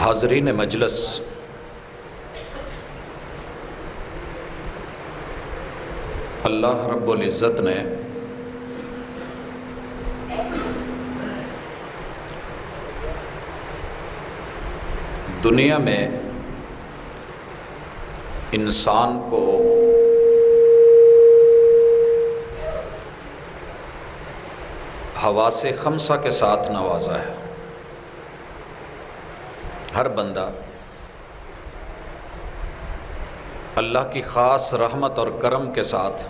حاضرین مجلس، اللہ رب العزت نے دنیا میں انسان کو حواس خمسہ کے ساتھ نوازا ہے۔ ہر بندہ اللہ کی خاص رحمت اور کرم کے ساتھ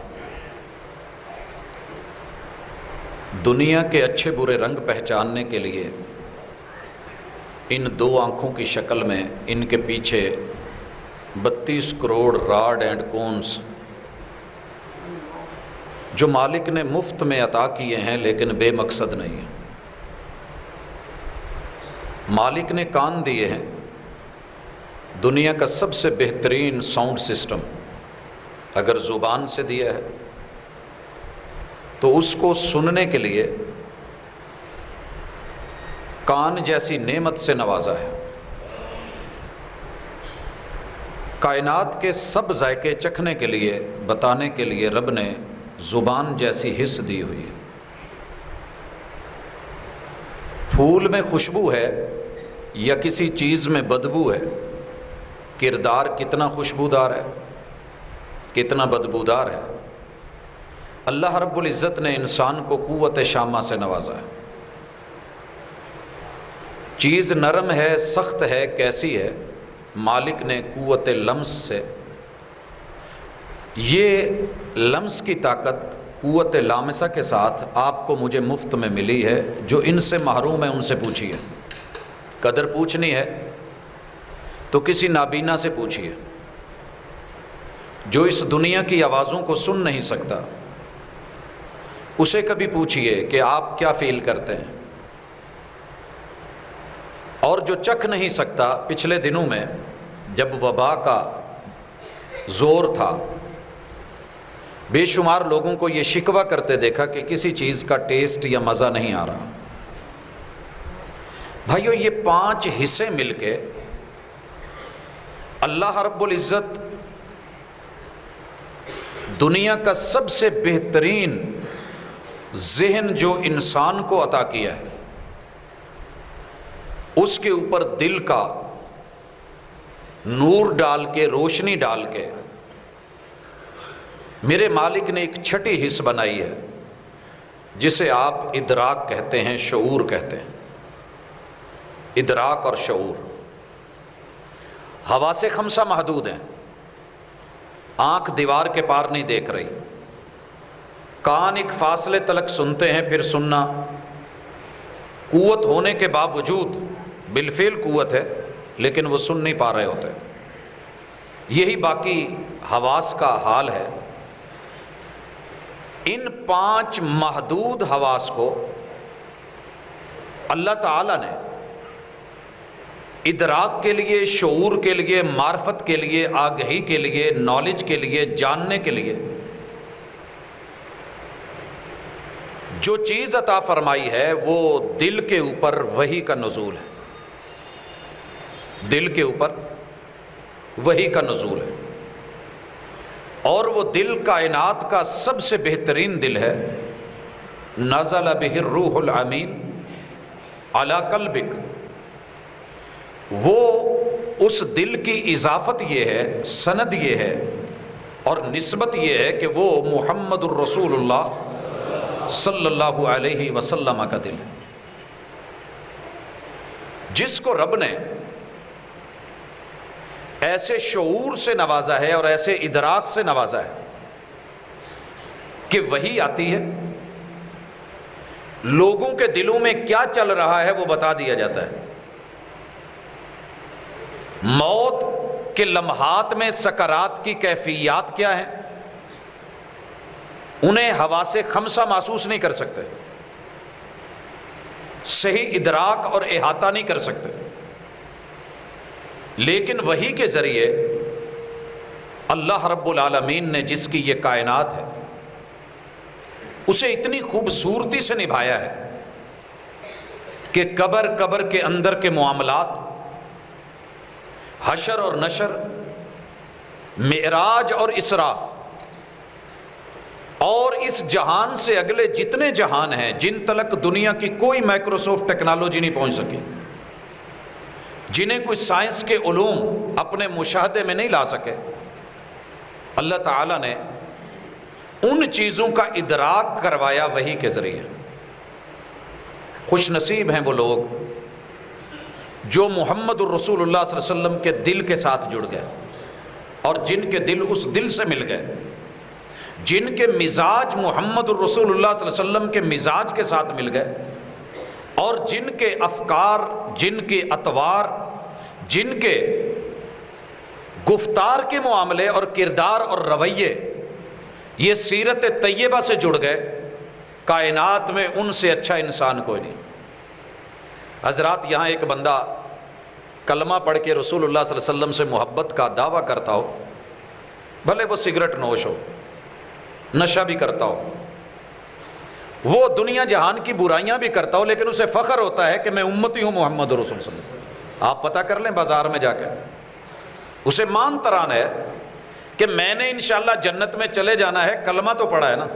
دنیا کے اچھے برے رنگ پہچاننے کے لیے ان دو آنکھوں کی شکل میں ان کے پیچھے 32 کروڑ راڈ اینڈ کونز جو مالک نے مفت میں عطا کیے ہیں لیکن بے مقصد نہیں ہیں۔ مالک نے کان دیے ہیں، دنیا کا سب سے بہترین ساؤنڈ سسٹم اگر زبان سے دیا ہے تو اس کو سننے کے لیے کان جیسی نعمت سے نوازا ہے۔ کائنات کے سب ذائقے چکھنے کے لیے بتانے کے لیے رب نے زبان جیسی حس دی ہوئی ہے۔ پھول میں خوشبو ہے یا کسی چیز میں بدبو ہے، کردار کتنا خوشبودار ہے، کتنا بدبودار ہے۔ اللہ رب العزت نے انسان کو قوت شامہ سے نوازا ہے۔ چیز نرم ہے، سخت ہے، کیسی ہے؟ مالک نے قوت لمس سے، یہ لمس کی طاقت قوت لامسہ کے ساتھ آپ کو مجھے مفت میں ملی ہے۔ جو ان سے محروم ہے ان سے پوچھیے، قدر پوچھنی ہے تو کسی نابینا سے پوچھیے جو اس دنیا کی آوازوں کو سن نہیں سکتا، اسے کبھی پوچھیے کہ آپ کیا فیل کرتے ہیں۔ اور جو چکھ نہیں سکتا، پچھلے دنوں میں جب وبا کا زور تھا، بے شمار لوگوں کو یہ شکوہ کرتے دیکھا کہ کسی چیز کا ٹیسٹ یا مزہ نہیں آ رہا۔ بھائیو، یہ 5 حصے مل کے اللہ رب العزت دنیا کا سب سے بہترین ذہن جو انسان کو عطا کیا ہے، اس کے اوپر دل کا نور ڈال کے، روشنی ڈال کے میرے مالک نے ایک چھٹی حص بنائی ہے جسے آپ ادراک کہتے ہیں، شعور کہتے ہیں۔ ادراک اور شعور، حواس خمسہ محدود ہیں۔ آنکھ دیوار کے پار نہیں دیکھ رہی، کان ایک فاصلے تلک سنتے ہیں، پھر سننا قوت ہونے کے باوجود، بالفعل قوت ہے لیکن وہ سن نہیں پا رہے ہوتے۔ یہی باقی حواس کا حال ہے۔ ان 5 محدود حواس کو اللہ تعالیٰ نے ادراک کے لیے، شعور کے لیے، معرفت کے لیے، آگہی کے لیے، نالج کے لیے، جاننے کے لیے جو چیز عطا فرمائی ہے وہ دل کے اوپر وحی کا نزول ہے۔ دل کے اوپر وحی کا نزول ہے، اور وہ دل کائنات کا سب سے بہترین دل ہے۔ نزل بہ الروح الامین علی قلبک، وہ اس دل کی اضافت یہ ہے، سند یہ ہے اور نسبت یہ ہے کہ وہ محمد الرسول اللہ صلی اللہ علیہ وسلم کا دل ہے، جس کو رب نے ایسے شعور سے نوازا ہے اور ایسے ادراک سے نوازا ہے کہ وحی آتی ہے، لوگوں کے دلوں میں کیا چل رہا ہے وہ بتا دیا جاتا ہے۔ موت کے لمحات میں سکرات کی کیفیات کیا ہیں، انہیں حواس خمسہ محسوس نہیں کر سکتے، صحیح ادراک اور احاطہ نہیں کر سکتے، لیکن وحی کے ذریعے اللہ رب العالمین نے جس کی یہ کائنات ہے اسے اتنی خوبصورتی سے نبھایا ہے کہ قبر کے اندر کے معاملات، حشر اور نشر، معراج اور اسراء، اور اس جہان سے اگلے جتنے جہان ہیں جن تلک دنیا کی کوئی مائکروسافٹ ٹیکنالوجی نہیں پہنچ سکی، جنہیں کوئی سائنس کے علوم اپنے مشاہدے میں نہیں لا سکے، اللہ تعالیٰ نے ان چیزوں کا ادراک کروایا وحی کے ذریعے۔ خوش نصیب ہیں وہ لوگ جو محمد الرسول اللہ صلی اللہ علیہ وسلم کے دل کے ساتھ جڑ گئے، اور جن کے دل اس دل سے مل گئے، جن کے مزاج محمد الرسول اللہ صلی اللہ علیہ وسلم کے مزاج کے ساتھ مل گئے، اور جن کے افکار، جن کے اطوار، جن کے گفتار کے معاملے اور کردار اور رویے یہ سیرت طیبہ سے جڑ گئے، کائنات میں ان سے اچھا انسان کوئی نہیں۔ حضرات، یہاں ایک بندہ کلمہ پڑھ کے رسول اللہ صلی اللہ علیہ وسلم سے محبت کا دعویٰ کرتا ہو، بھلے وہ سگریٹ نوش ہو، نشہ بھی کرتا ہو، وہ دنیا جہان کی برائیاں بھی کرتا ہو، لیکن اسے فخر ہوتا ہے کہ میں امتی ہوں محمد رسول صلی اللہ علیہ وسلم۔ آپ پتہ کر لیں بازار میں جا کے، اسے مان تران ہے کہ میں نے انشاءاللہ جنت میں چلے جانا ہے، کلمہ تو پڑھا ہے نا۔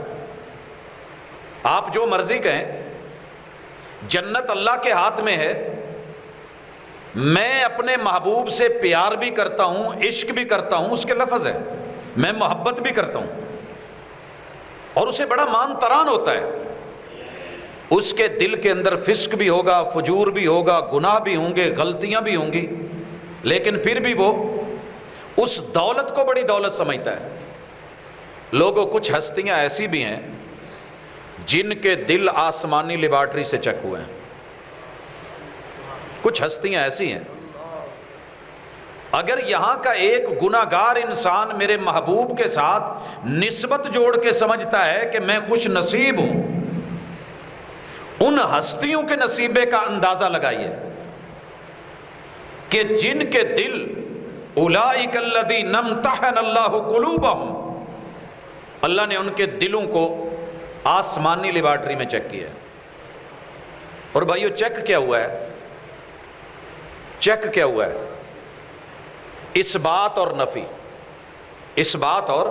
آپ جو مرضی کہیں، جنت اللہ کے ہاتھ میں ہے۔ میں اپنے محبوب سے پیار بھی کرتا ہوں، عشق بھی کرتا ہوں، اس کے لفظ ہے، میں محبت بھی کرتا ہوں، اور اسے بڑا مان تران ہوتا ہے۔ اس کے دل کے اندر فسق بھی ہوگا، فجور بھی ہوگا، گناہ بھی ہوں گے، غلطیاں بھی ہوں گی، لیکن پھر بھی وہ اس دولت کو بڑی دولت سمجھتا ہے۔ لوگوں، کچھ ہستیاں ایسی بھی ہیں جن کے دل آسمانی لیبارٹری سے چیک ہوئے ہیں۔ کچھ ہستیاں ایسی ہیں، اگر یہاں کا ایک گناہگار انسان میرے محبوب کے ساتھ نسبت جوڑ کے سمجھتا ہے کہ میں خوش نصیب ہوں، ان ہستیوں کے نصیبے کا اندازہ لگائیے کہ جن کے دل اولئک الذین امتحن اللہ قلوبہم، اللہ نے ان کے دلوں کو آسمانی لیبارٹری میں چیک کیا ہے۔ اور بھائیو، چیک کیا ہوا ہے؟ چیک کیا ہوا ہے؟ اس بات اور نفی، اس بات اور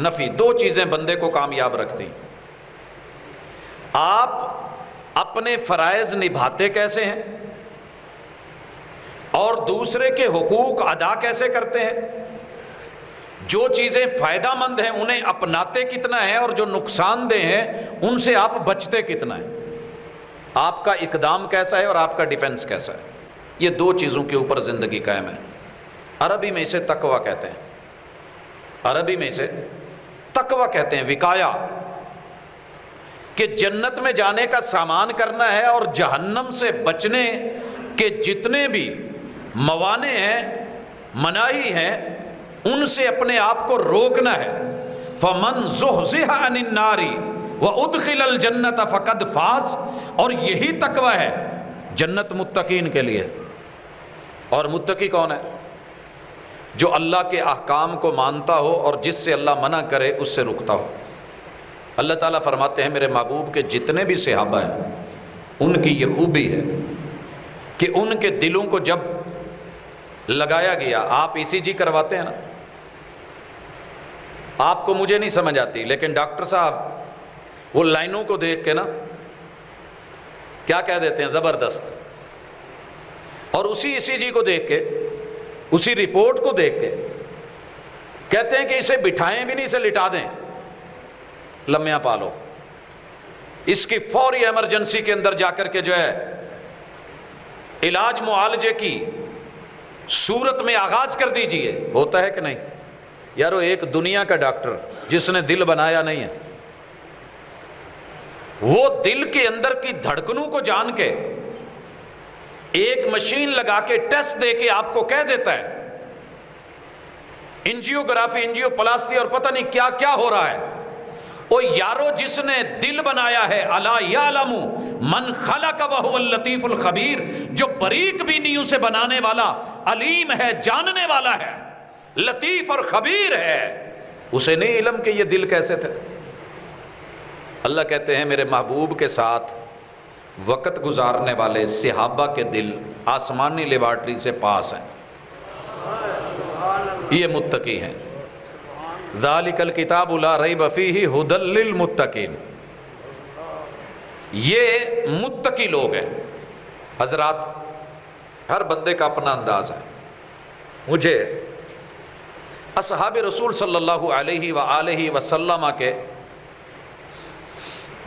نفی، دو چیزیں بندے کو کامیاب رکھتی ہیں۔ آپ اپنے فرائض نبھاتے کیسے ہیں اور دوسرے کے حقوق ادا کیسے کرتے ہیں، جو چیزیں فائدہ مند ہیں انہیں اپناتے کتنا ہے، اور جو نقصان دہ ہیں ان سے آپ بچتے کتنا ہے، آپ کا اقدام کیسا ہے اور آپ کا ڈیفنس کیسا ہے۔ یہ دو چیزوں کے اوپر زندگی قائم ہے۔ عربی میں اسے تقویٰ کہتے ہیں، عربی میں اسے تقویٰ کہتے ہیں، وقایا، کہ جنت میں جانے کا سامان کرنا ہے اور جہنم سے بچنے کے جتنے بھی موانع ہیں، مناہی ہیں، ان سے اپنے آپ کو روکنا ہے۔ فَمَنْ زُحْزِحَ عَنِ النَّارِ وَأُدْخِلَ الْجَنَّةَ فَقَدْ فَازَ، اور یہی تقویٰ ہے، جنت متقین کے لیے۔ اور متقی کون ہے؟ جو اللہ کے احکام کو مانتا ہو اور جس سے اللہ منع کرے اس سے رکتا ہو۔ اللہ تعالیٰ فرماتے ہیں میرے محبوب کے جتنے بھی صحابہ ہیں ان کی یہ خوبی ہے کہ ان کے دلوں کو جب لگایا گیا، آپ ای سی جی کرواتے ہیں نا، آپ کو مجھے نہیں سمجھ آتی، لیکن ڈاکٹر صاحب وہ لائنوں کو دیکھ کے نا کیا کہہ دیتے ہیں، زبردست، اور اسی ای سی جی کو دیکھ کے، اسی رپورٹ کو دیکھ کے کہتے ہیں کہ اسے بٹھائیں بھی نہیں، اسے لٹا دیں، لمحہ پالو، اس کی فوری ایمرجنسی کے اندر جا کر کے جو ہے علاج معالجے کی صورت میں آغاز کر دیجئے۔ ہوتا ہے کہ نہیں یارو؟ ایک دنیا کا ڈاکٹر جس نے دل بنایا نہیں ہے، وہ دل کے اندر کی دھڑکنوں کو جان کے ایک مشین لگا کے ٹیسٹ دے کے آپ کو کہہ دیتا ہے انجیوگرافی، انجیو پلاسٹی اور پتہ نہیں کیا کیا ہو رہا ہے۔ او یارو، جس نے دل بنایا ہے، الا یعلم من خلق وهو اللطیف الخبیر، جو باریک بینیوں سے بنانے والا علیم ہے، جاننے والا ہے، لطیف اور خبیر ہے، اسے نہیں علم کہ یہ دل کیسے تھے۔ اللہ کہتے ہیں میرے محبوب کے ساتھ وقت گزارنے والے صحابہ کے دل آسمانی لیبارٹری سے پاس ہیں۔ یہ متقی ہیں۔ ذالک الکتاب لا ریب فیہ ھدی للمتقین، یہ متقی لوگ ہیں۔ حضرات، ہر بندے کا اپنا انداز ہے۔ مجھے اصحاب رسول صلی اللہ علیہ وآلہ وسلم کے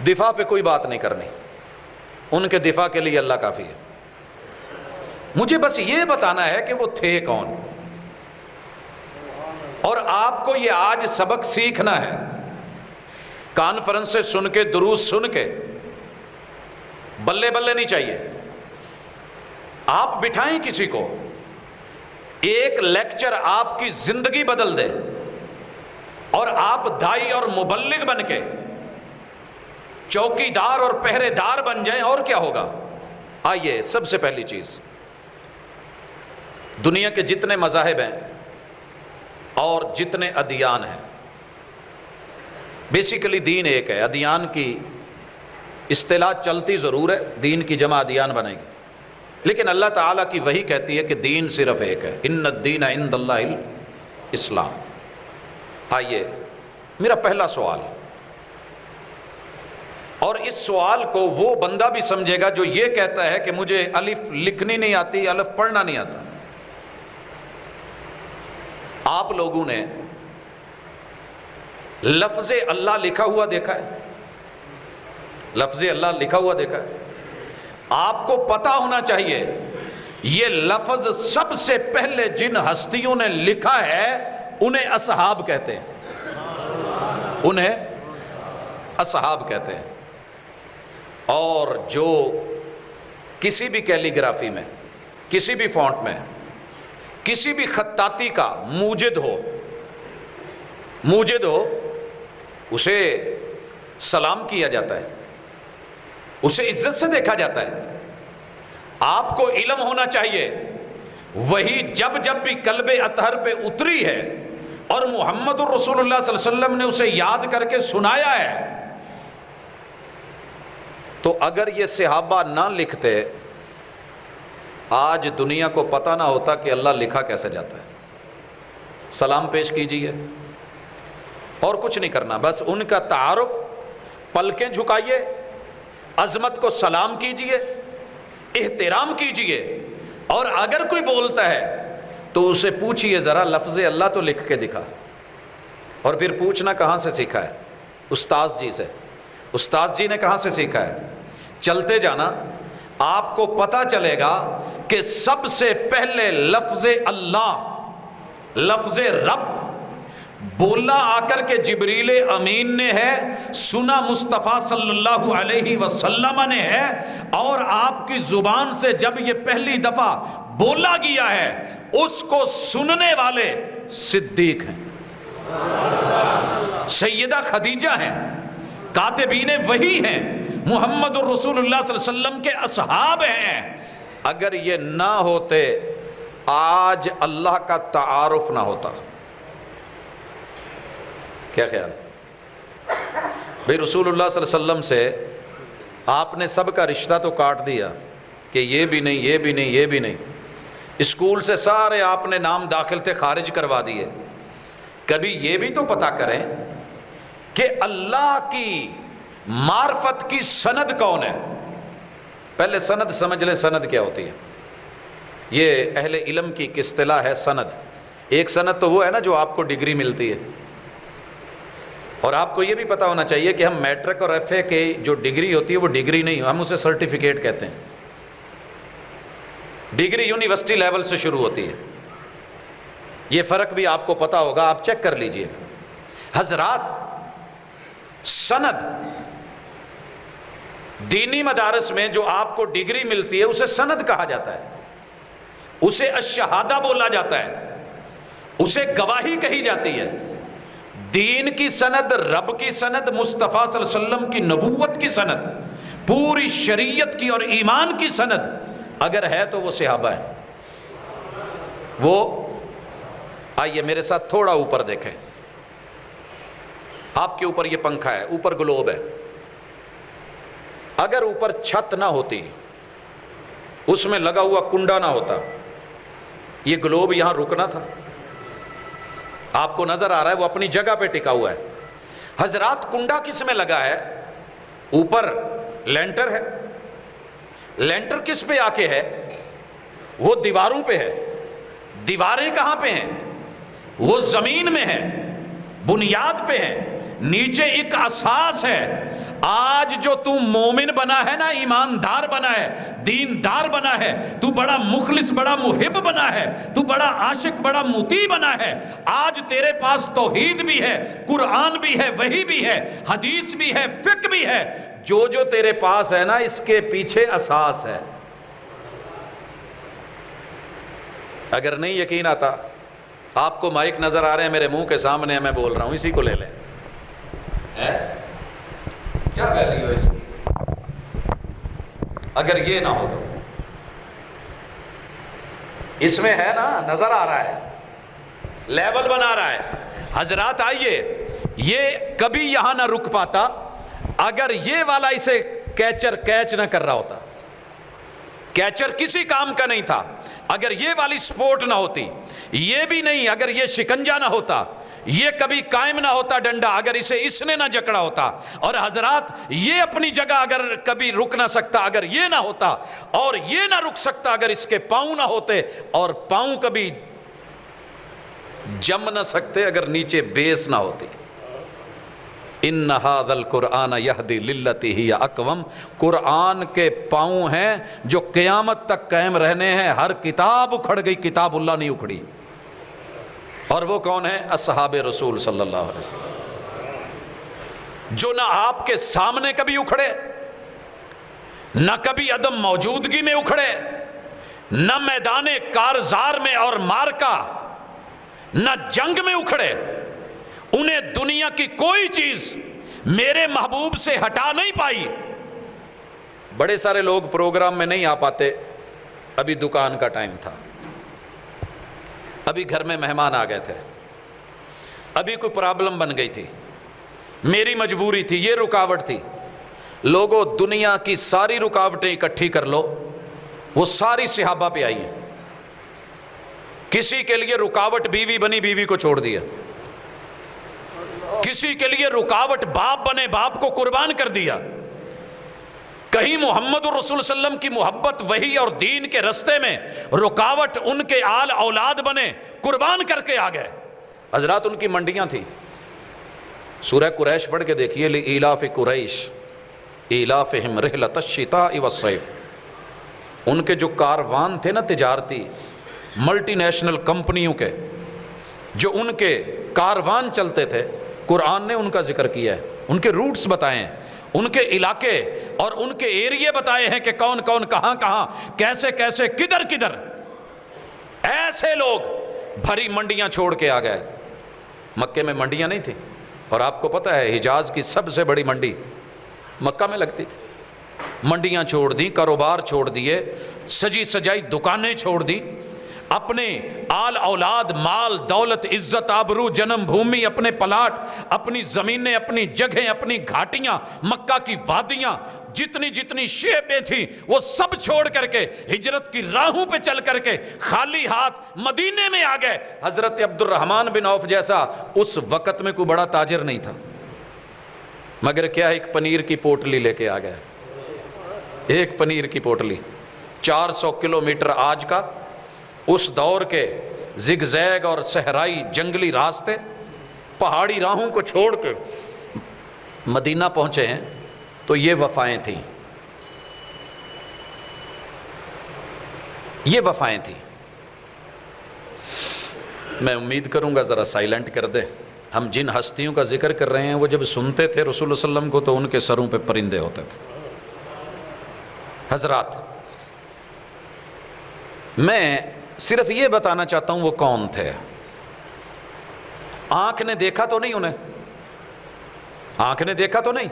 دفاع پہ کوئی بات نہیں کرنی، ان کے دفاع کے لیے اللہ کافی ہے۔ مجھے بس یہ بتانا ہے کہ وہ تھے کون، اور آپ کو یہ آج سبق سیکھنا ہے۔ کانفرنس سے سن کے، دروس سن کے بلے بلے نہیں چاہیے۔ آپ بٹھائیں کسی کو، ایک لیکچر آپ کی زندگی بدل دے، اور آپ داعی اور مبلغ بن کے چوکی دار اور پہرے دار بن جائیں، اور کیا ہوگا؟ آئیے، سب سے پہلی چیز، دنیا کے جتنے مذاہب ہیں اور جتنے ادیان ہیں، بیسیکلی دین ایک ہے۔ ادیان کی اصطلاح چلتی ضرور ہے، دین کی جمع ادیان بنے گی، لیکن اللہ تعالیٰ کی وحی کہتی ہے کہ دین صرف ایک ہے، ان الدین عند اللہ الاسلام۔ آئیے، میرا پہلا سوال، اور اس سوال کو وہ بندہ بھی سمجھے گا جو یہ کہتا ہے کہ مجھے الف لکھنی نہیں آتی، الف پڑھنا نہیں آتا۔ آپ لوگوں نے لفظ اللہ لکھا ہوا دیکھا ہے؟ لفظ اللہ لکھا ہوا دیکھا ہے؟ آپ کو پتا ہونا چاہیے یہ لفظ سب سے پہلے جن ہستیوں نے لکھا ہے انہیں اصحاب کہتے ہیں، انہیں اصحاب کہتے ہیں۔ اور جو کسی بھی کیلی گرافی میں، کسی بھی فونٹ میں، کسی بھی خطاطی کا موجد ہو، اسے سلام کیا جاتا ہے، اسے عزت سے دیکھا جاتا ہے۔ آپ کو علم ہونا چاہیے وہی جب جب بھی قلب اطہر پہ اتری ہے اور محمد الرسول اللہ صلی اللہ علیہ وسلم نے اسے یاد کر کے سنایا ہے، تو اگر یہ صحابہ نہ لکھتے، آج دنیا کو پتہ نہ ہوتا کہ اللہ لکھا کیسے جاتا ہے۔ سلام پیش کیجئے، اور کچھ نہیں کرنا، بس ان کا تعارف، پلکیں جھکائیے، عظمت کو سلام کیجئے، احترام کیجئے، اور اگر کوئی بولتا ہے تو اسے پوچھئے ذرا لفظ اللہ تو لکھ کے دکھا۔ اور پھر پوچھنا کہاں سے سیکھا ہے؟ استاذ جی سے۔ استاذ جی نے کہاں سے سیکھا ہے؟ چلتے جانا، آپ کو پتہ چلے گا کہ سب سے پہلے لفظ اللہ، لفظ رب بولا آ کر کے جبریل امین نے ہے، سنا مصطفیٰ صلی اللہ علیہ وسلم نے ہے، اور آپ کی زبان سے جب یہ پہلی دفعہ بولا گیا ہے اس کو سننے والے صدیق ہیں، سیدہ خدیجہ ہیں، کاتبین وحی ہیں، محمد الرسول اللہ صلی اللہ علیہ وسلم کے اصحاب ہیں۔ اگر یہ نہ ہوتے آج اللہ کا تعارف نہ ہوتا۔ کیا خیال؟ بھئی رسول اللہ صلی اللہ علیہ وسلم سے آپ نے سب کا رشتہ تو کاٹ دیا کہ یہ بھی نہیں، یہ بھی نہیں، یہ بھی نہیں۔ اسکول سے سارے آپ نے نام داخل تھے خارج کروا دیے۔ کبھی یہ بھی تو پتہ کریں کہ اللہ کی معرفت کی سند کون ہے؟ پہلے سند سمجھ لیں، سند کیا ہوتی ہے؟ یہ اہل علم کی اصطلاح ہے سند۔ ایک سند تو وہ ہے نا جو آپ کو ڈگری ملتی ہے، اور آپ کو یہ بھی پتہ ہونا چاہیے کہ ہم میٹرک اور ایف اے کی جو ڈگری ہوتی ہے وہ ڈگری نہیں، ہم اسے سرٹیفکیٹ کہتے ہیں۔ ڈگری یونیورسٹی لیول سے شروع ہوتی ہے، یہ فرق بھی آپ کو پتہ ہوگا، آپ چیک کر لیجئے۔ حضرات، سند دینی مدارس میں جو آپ کو ڈگری ملتی ہے اسے سند کہا جاتا ہے، اسے الشہادہ بولا جاتا ہے، اسے گواہی کہی جاتی ہے۔ دین کی سند، رب کی سند، مصطفیٰ صلی اللہ علیہ وسلم کی نبوت کی سند، پوری شریعت کی اور ایمان کی سند اگر ہے تو وہ صحابہ ہیں۔ وہ آئیے میرے ساتھ تھوڑا اوپر دیکھیں، آپ کے اوپر یہ پنکھا ہے، اوپر گلوب ہے، اگر اوپر چھت نہ ہوتی، اس میں لگا ہوا کنڈا نہ ہوتا، یہ گلوب یہاں رکنا تھا؟ آپ کو نظر آ رہا ہے وہ اپنی جگہ پہ ٹکا ہوا ہے. حضرات کنڈا کس میں لگا ہے؟ اوپر لینٹر ہے. لینٹر کس پہ آ کے ہے؟ وہ دیواروں پہ ہے. دیواریں کہاں پہ ہیں؟ وہ زمین میں ہے، بنیاد پہ ہے. نیچے ایک اساس ہے. آج جو تو مومن بنا ہے نا، ایماندار بنا ہے، دیندار بنا ہے، تو بڑا مخلص، بڑا محب بنا ہے، تو بڑا عاشق، بڑا مطیع بنا ہے. آج تیرے پاس توحید بھی ہے، قرآن بھی ہے، وحی بھی ہے، حدیث بھی ہے، فقہ بھی ہے. جو تیرے پاس ہے نا، اس کے پیچھے اساس ہے. اگر نہیں یقین آتا، آپ کو مائک نظر آ رہے ہیں میرے منہ کے سامنے، میں بول رہا ہوں، اسی کو لے لیں. کیا ویلیو ہے اس کی؟ اگر یہ نہ ہو تو اس میں ہے نا، نظر آ رہا ہے، لیول بنا رہا ہے. حضرات آئیے، یہ کبھی یہاں نہ رک پاتا اگر یہ والا اسے کیچ نہ کر رہا ہوتا. کیچر کسی کام کا نہیں تھا اگر یہ والی سپورٹ نہ ہوتی. یہ بھی نہیں اگر یہ شکنجا نہ ہوتا، یہ کبھی قائم نہ ہوتا ڈنڈا اگر اسے اس نے نہ جکڑا ہوتا. اور حضرات یہ اپنی جگہ اگر کبھی رک نہ سکتا اگر یہ نہ ہوتا، اور یہ نہ رک سکتا اگر اس کے پاؤں نہ ہوتے، اور پاؤں کبھی جم نہ سکتے اگر نیچے بیس نہ ہوتی. ان ھذا القرآن یہدی للتی ہی اقوم. قرآن کے پاؤں ہیں جو قیامت تک قائم رہنے ہیں. ہر کتاب اکھڑ گئی، کتاب اللہ نہیں اکھڑی. اور وہ کون ہیں؟ اصحاب رسول صلی اللہ علیہ وسلم، جو نہ آپ کے سامنے کبھی اکھڑے، نہ کبھی عدم موجودگی میں اکھڑے، نہ میدان کارزار میں اور مارکا، نہ جنگ میں اکھڑے. انہیں دنیا کی کوئی چیز میرے محبوب سے ہٹا نہیں پائی. بڑے سارے لوگ پروگرام میں نہیں آ پاتے. ابھی دکان کا ٹائم تھا، ابھی گھر میں مہمان آ گئے تھے، ابھی کوئی پرابلم بن گئی تھی، میری مجبوری تھی، یہ رکاوٹ تھی. لوگوں، دنیا کی ساری رکاوٹیں اکٹھی کر لو، وہ ساری صحابہ پہ آئی ہیں. کسی کے لیے رکاوٹ بیوی بنی، بیوی کو چھوڑ دیا. کسی کے لیے رکاوٹ باپ بنے، باپ کو قربان کر دیا. کہیں محمد الرسول صلی اللہ علیہ وسلم کی محبت وحی اور دین کے رستے میں رکاوٹ ان کے آل اولاد بنے، قربان کر کے آ گئے. حضرات ان کی منڈیاں تھیں. سورہ قریش پڑھ کے دیکھیے، لإیلاف قریش ایلافہم رحلۃ الشتاء والصیف. ان کے جو کاروان تھے نا تجارتی، ملٹی نیشنل کمپنیوں کے، جو ان کے کاروان چلتے تھے، قرآن نے ان کا ذکر کیا ہے. ان کے روٹس بتائے ہیں، ان کے علاقے اور ان کے ایریے بتائے ہیں کہ کون کون، کہاں کہاں، کیسے کیسے، کدھر کدھر. ایسے لوگ بھری منڈیاں چھوڑ کے آ گئے. مکے میں منڈیاں نہیں تھیں، اور آپ کو پتہ ہے حجاز کی سب سے بڑی منڈی مکہ میں لگتی تھی. منڈیاں چھوڑ دی، کاروبار چھوڑ دیے، سجی سجائی دکانیں چھوڑ دی، اپنے آل اولاد، مال دولت، عزت آبرو، جنم بھومی، اپنے پلاٹ، اپنی زمینیں، اپنی جگہیں، اپنی گھاٹیاں، مکہ کی وادیاں، جتنی جتنی شعبیں تھیں وہ سب چھوڑ کر کے ہجرت کی راہوں پہ چل کر کے خالی ہاتھ مدینے میں آ گئے. حضرت عبد الرحمن بن عوف جیسا اس وقت میں کوئی بڑا تاجر نہیں تھا، مگر کیا ایک پنیر کی پوٹلی لے کے آ گئے. ایک پنیر کی پوٹلی. 400 کلومیٹر آج کا، اس دور کے زگ زیگ اور صحرائی جنگلی راستے، پہاڑی راہوں کو چھوڑ کے مدینہ پہنچے ہیں. تو یہ وفائیں تھیں، یہ وفائیں تھیں. میں امید کروں گا ذرا سائلنٹ کر دیں. ہم جن ہستیوں کا ذکر کر رہے ہیں وہ جب سنتے تھے رسول اللہ صلی اللہ علیہ وسلم کو تو ان کے سروں پہ پرندے ہوتے تھے. حضرات، میں صرف یہ بتانا چاہتا ہوں وہ کون تھے. آنکھ نے دیکھا تو نہیں انہیں، آنکھ نے دیکھا تو نہیں،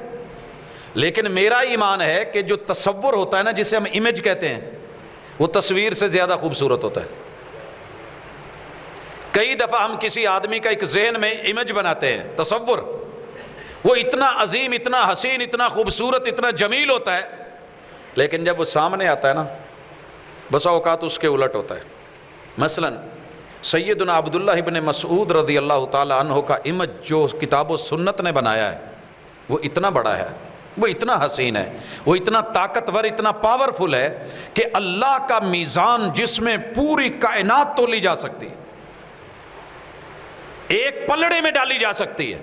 لیکن میرا ایمان ہے کہ جو تصور ہوتا ہے نا، جسے ہم امیج کہتے ہیں، وہ تصویر سے زیادہ خوبصورت ہوتا ہے. کئی دفعہ ہم کسی آدمی کا ایک ذہن میں امیج بناتے ہیں، تصور، وہ اتنا عظیم، اتنا حسین، اتنا خوبصورت، اتنا جمیل ہوتا ہے، لیکن جب وہ سامنے آتا ہے نا، بسا اوقات اس کے الٹ ہوتا ہے. مثلا سیدنا عبداللہ ابن مسعود رضی اللہ تعالی عنہ کا امج جو کتاب و سنت نے بنایا ہے وہ اتنا بڑا ہے، وہ اتنا حسین ہے، وہ اتنا طاقتور، اتنا پاورفل ہے کہ اللہ کا میزان جس میں پوری کائنات تولی جا سکتی ہے، ایک پلڑے میں ڈالی جا سکتی ہے۔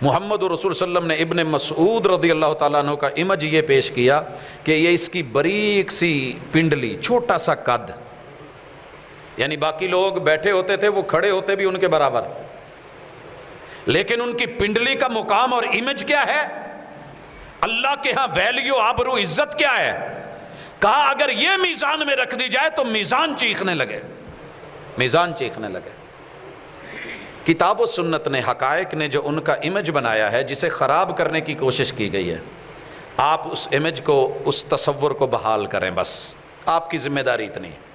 محمد رسول صلی اللہ علیہ وسلم نے ابن مسعود رضی اللہ تعالیٰ عنہ کا امج یہ پیش کیا کہ یہ اس کی باریک سی پنڈلی، چھوٹا سا قد، یعنی باقی لوگ بیٹھے ہوتے تھے، وہ کھڑے ہوتے بھی ان کے برابر، لیکن ان کی پنڈلی کا مقام اور امیج کیا ہے، اللہ کے ہاں ویلیو، آبرو، عزت کیا ہے؟ کہا اگر یہ میزان میں رکھ دی جائے تو میزان چیخنے لگے، میزان چیخنے لگے۔ کتاب و سنت نے، حقائق نے جو ان کا امیج بنایا ہے جسے خراب کرنے کی کوشش کی گئی ہے، آپ اس امیج کو، اس تصور کو بحال کریں، بس آپ کی ذمہ داری اتنی ہے،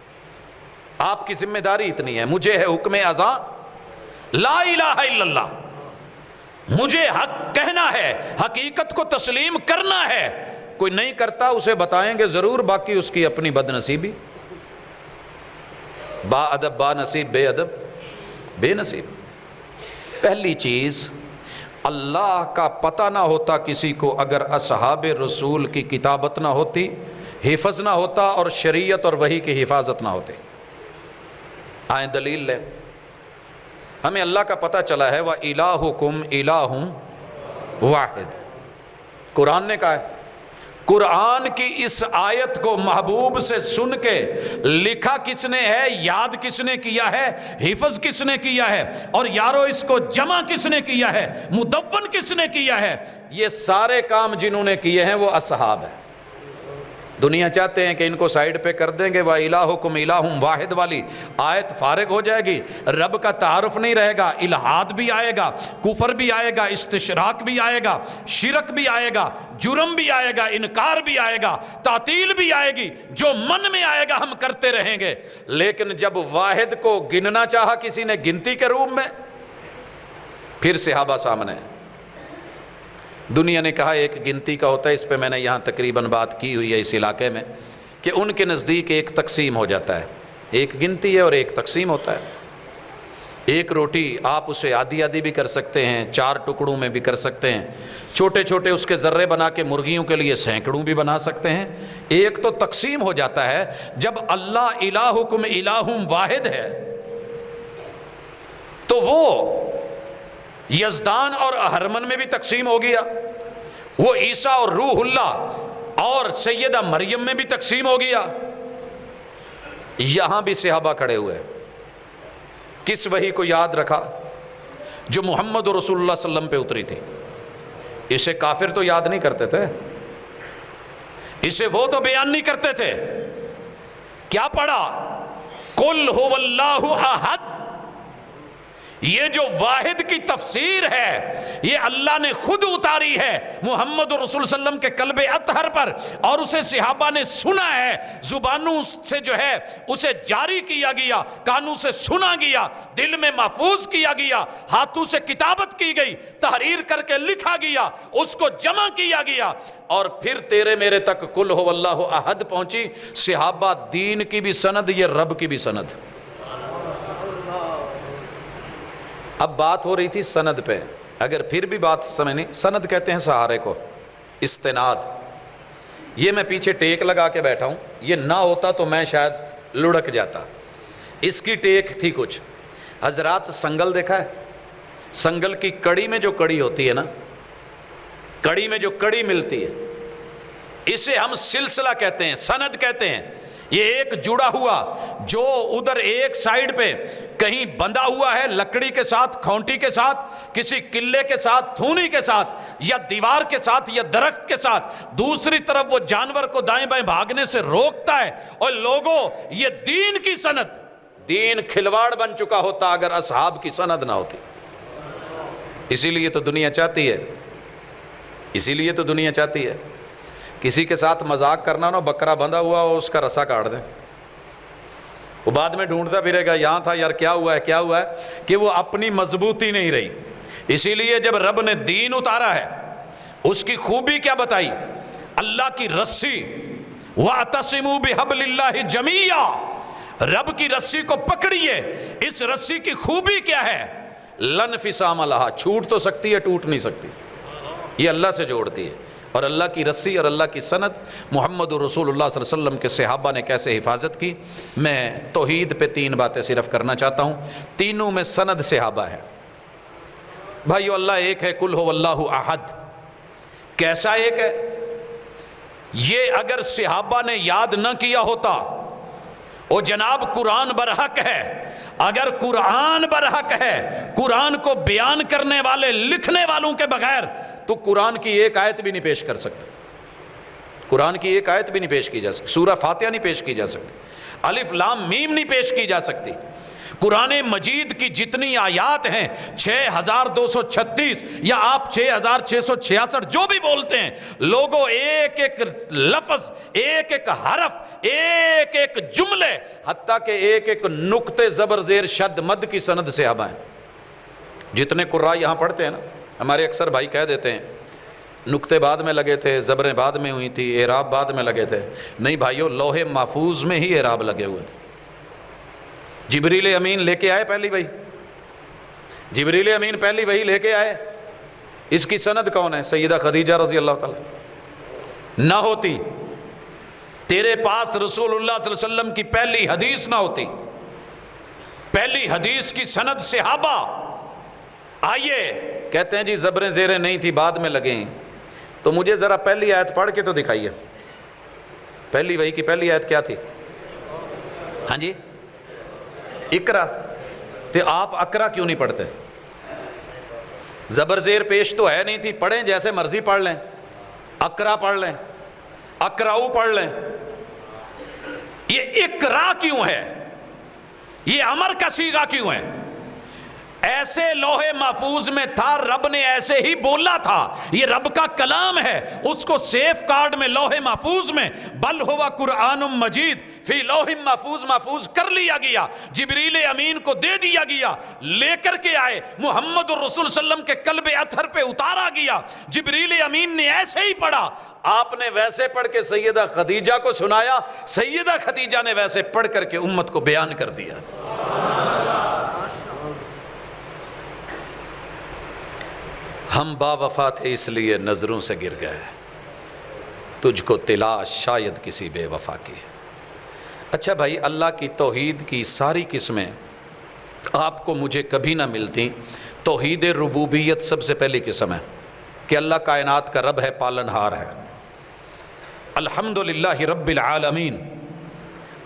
آپ کی ذمہ داری اتنی ہے۔ مجھے ہے حکم ازاں لا الہ الا اللہ، مجھے حق کہنا ہے، حقیقت کو تسلیم کرنا ہے، کوئی نہیں کرتا اسے بتائیں گے ضرور، باقی اس کی اپنی بد نصیبی، با ادب با نصیب، بے ادب بے نصیب۔ پہلی چیز، اللہ کا پتہ نہ ہوتا کسی کو اگر اصحاب رسول کی کتابت نہ ہوتی، حفظ نہ ہوتا، اور شریعت اور وحی کی حفاظت نہ ہوتی۔ آئیں دلیل لیں، ہمیں اللہ کا پتہ چلا ہے وَإِلَٰهُكُمْ إِلَٰهٌ وَاحِدٌ، قرآن نے کہا ہے۔ قرآن کی اس آیت کو محبوب سے سن کے لکھا کس نے ہے، یاد کس نے کیا ہے، حفظ کس نے کیا ہے، اور یارو اس کو جمع کس نے کیا ہے، مدون کس نے کیا ہے؟ یہ سارے کام جنہوں نے کیے ہیں وہ اصحاب ہیں۔ دنیا چاہتے ہیں کہ ان کو سائیڈ پہ کر دیں گے، وَإِلَٰهُكُمْ إِلَٰهٌ وَاحِدٌ والی آیت فارغ ہو جائے گی، رب کا تعارف نہیں رہے گا، الہاد بھی آئے گا، کفر بھی آئے گا، استشراک بھی آئے گا، شرک بھی آئے گا، جرم بھی آئے گا، انکار بھی آئے گا، تعطیل بھی آئے گی، جو من میں آئے گا ہم کرتے رہیں گے۔ لیکن جب واحد کو گننا چاہا کسی نے گنتی کے روپ میں، پھر صحابہ سامنے۔ دنیا نے کہا ایک گنتی کا ہوتا ہے، اس پہ میں نے یہاں تقریباً بات کی ہوئی ہے اس علاقے میں، کہ ان کے نزدیک ایک تقسیم ہو جاتا ہے، ایک گنتی ہے اور ایک تقسیم ہوتا ہے۔ ایک روٹی آپ اسے آدھی آدھی بھی کر سکتے ہیں، 4 ٹکڑوں میں بھی کر سکتے ہیں، چھوٹے چھوٹے اس کے ذرے بنا کے مرغیوں کے لیے سینکڑوں بھی بنا سکتے ہیں۔ ایک تو تقسیم ہو جاتا ہے جب اللہ الہکم الہ واحد ہے، تو وہ یزدان اور اہرمن میں بھی تقسیم ہو گیا، وہ عیسیٰ اور روح اللہ اور سیدہ مریم میں بھی تقسیم ہو گیا۔ یہاں بھی صحابہ کھڑے ہوئے، کس وحی کو یاد رکھا؟ جو محمد رسول اللہ صلی اللہ علیہ وسلم پہ اتری تھی۔ اسے کافر تو یاد نہیں کرتے تھے، اسے وہ تو بیان نہیں کرتے تھے۔ کیا پڑھا؟ قل هو اللہ احد۔ یہ جو واحد کی تفسیر ہے یہ اللہ نے خود اتاری ہے محمد رسول صلی اللہ علیہ وسلم کے قلب اطہر پر، اور اسے صحابہ نے سنا ہے، زبانوں سے جو ہے اسے جاری کیا گیا، کانوں سے سنا گیا، دل میں محفوظ کیا گیا، ہاتھوں سے کتابت کی گئی، تحریر کر کے لکھا گیا، اس کو جمع کیا گیا، اور پھر تیرے میرے تک قل هو اللہ احد پہنچی۔ صحابہ دین کی بھی سند، یہ رب کی بھی سند۔ اب بات ہو رہی تھی سند پہ، اگر پھر بھی بات سمجھ نہیں، سند کہتے ہیں سہارے کو، استناد۔ یہ میں پیچھے ٹیک لگا کے بیٹھا ہوں، یہ نہ ہوتا تو میں شاید لڑک جاتا۔ اس کی ٹیک تھی کچھ۔ حضرات سنگل دیکھا ہے؟ سنگل کی کڑی میں جو کڑی ہوتی ہے نا، کڑی میں جو کڑی ملتی ہے، اسے ہم سلسلہ کہتے ہیں، سند کہتے ہیں۔ یہ ایک جڑا ہوا جو ادھر ایک سائیڈ پہ کہیں بندھا ہوا ہے لکڑی کے ساتھ، کھونٹی کے ساتھ، کسی قلعے کے ساتھ، تھونی کے ساتھ، یا دیوار کے ساتھ، یا درخت کے ساتھ، دوسری طرف وہ جانور کو دائیں بائیں بھاگنے سے روکتا ہے۔ اور لوگوں، یہ دین کی سند، دین کھلواڑ بن چکا ہوتا اگر اصحاب کی سند نہ ہوتی۔ اسی لیے تو دنیا چاہتی ہے، اسی لیے تو دنیا چاہتی ہے کسی کے ساتھ مذاق کرنا نہ، بکرا بندھا ہوا ہو اس کا رسا کاٹ دیں، وہ بعد میں ڈھونڈتا پھرے گا یہاں تھا یار، کیا ہوا ہے کیا ہوا ہے، کہ وہ اپنی مضبوطی نہیں رہی۔ اسی لیے جب رب نے دین اتارا ہے، اس کی خوبی کیا بتائی؟ اللہ کی رسی، وَاعْتَصِمُوا بِحَبْلِ اللَّهِ جَمِيعًا، رب کی رسی کو پکڑیے. اس رسی کی خوبی کیا ہے؟ لن فسام لہا، چھوٹ تو سکتی ہے، ٹوٹ نہیں سکتی. یہ اللہ سے جوڑتی ہے. اور اللہ کی رسی اور اللہ کی سند، محمد رسول اللہ صلی اللہ علیہ وسلم کے صحابہ نے کیسے حفاظت کی. میں توحید پہ 3 باتیں صرف کرنا چاہتا ہوں، تینوں میں سند صحابہ ہے. بھائیو، اللہ ایک ہے، قل هو اللہ احد. کیسا ایک ہے؟ یہ اگر صحابہ نے یاد نہ کیا ہوتا، وہ جناب قرآن برحق ہے. اگر قرآن برحق ہے، قرآن کو بیان کرنے والے، لکھنے والوں کے بغیر تو قرآن کی ایک آیت بھی نہیں پیش کر سکتے. قرآن کی ایک آیت بھی نہیں پیش کی جا سکتی. سورہ فاتحہ نہیں پیش کی جا سکتی. الف لام میم نہیں پیش کی جا سکتی. قرآن مجید کی جتنی آیات ہیں 6236 یا آپ 6666 جو بھی بولتے ہیں، لوگوں ایک ایک لفظ، ایک ایک حرف، ایک ایک جملے، حتیٰ کہ ایک ایک نقطے زبر زیر شد مد کی سند صحابہ ہیں. جتنے قراء یہاں پڑھتے ہیں نا، ہمارے اکثر بھائی کہہ دیتے ہیں نقطے بعد میں لگے تھے، زبریں بعد میں ہوئی تھی، اعراب بعد میں لگے تھے. نہیں بھائیو، لوح محفوظ میں ہی اعراب لگے ہوئے تھے. جبریل امین لے کے آئے پہلی وحی، جبریل امین پہلی وحی لے کے آئے. اس کی سند کون ہے؟ سیدہ خدیجہ رضی اللہ تعالی. نہ ہوتی تیرے پاس رسول اللہ صلی اللہ علیہ وسلم کی پہلی حدیث نہ ہوتی، پہلی حدیث کی سند صحابہ. آئیے کہتے ہیں جی زبریں زیریں نہیں تھی، بعد میں لگیں. تو مجھے ذرا پہلی آیت پڑھ کے تو دکھائیے. پہلی وحی کی پہلی آیت کیا تھی؟ ہاں جی، اقرا. تو آپ اقرا کیوں نہیں پڑھتے؟ زبر زیر پیش تو ہے نہیں تھی، پڑھیں جیسے مرضی پڑھ لیں. اقرا پڑھ لیں، اقراؤ پڑھ لیں. یہ اقرا کیوں ہے؟ یہ امر کا صیغہ کیوں ہے؟ ایسے لوح محفوظ میں تھا، رب نے ایسے ہی بولا تھا. یہ رب کا کلام ہے، اس کو سیف کارڈ میں لوح محفوظ میں بل ہوا قرآن مجید فی لوح محفوظ محفوظ کر لیا گیا. جبریل امین کو دے دیا گیا، لے کر کے آئے. محمد الرسول صلی اللہ علیہ وسلم کے قلب اطہر پہ اتارا گیا. جبریل امین نے ایسے ہی پڑھا، آپ نے ویسے پڑھ کے سیدہ خدیجہ کو سنایا، سیدہ خدیجہ نے ویسے پڑھ کر کے امت کو بیان کر دیا. ہم با وفا تھے اس لیے نظروں سے گر گئے، تجھ کو تلاش شاید کسی بے وفا کی. اچھا بھائی، اللہ کی توحید کی ساری قسمیں آپ کو مجھے کبھی نہ ملتی. توحید ربوبیت سب سے پہلی قسم ہے کہ اللہ کائنات کا رب ہے، پالنہار ہے. الحمدللہ رب العالمین،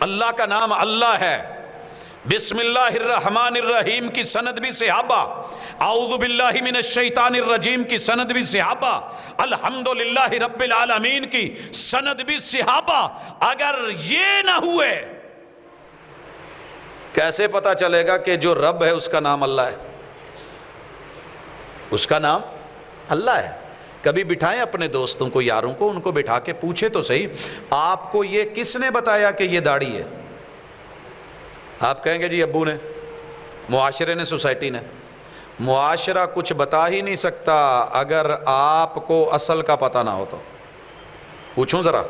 اللہ کا نام اللہ ہے. بسم اللہ الرحمن الرحیم کی سند بھی صحابہ، اعوذ باللہ من الشیطان الرجیم کی سند بھی صحابہ، الحمدللہ رب العالمین کی سند بھی صحابہ. اگر یہ نہ ہوئے کیسے پتا چلے گا کہ جو رب ہے اس کا نام اللہ ہے؟ اس کا نام اللہ ہے. کبھی بٹھائیں اپنے دوستوں کو، یاروں کو، ان کو بٹھا کے پوچھے تو صحیح، آپ کو یہ کس نے بتایا کہ یہ داڑھی ہے؟ آپ کہیں گے جی ابو نے، معاشرے نے، سوسائٹی نے. معاشرہ کچھ بتا ہی نہیں سکتا اگر آپ کو اصل کا پتہ نہ ہو تو. پوچھوں ذرا،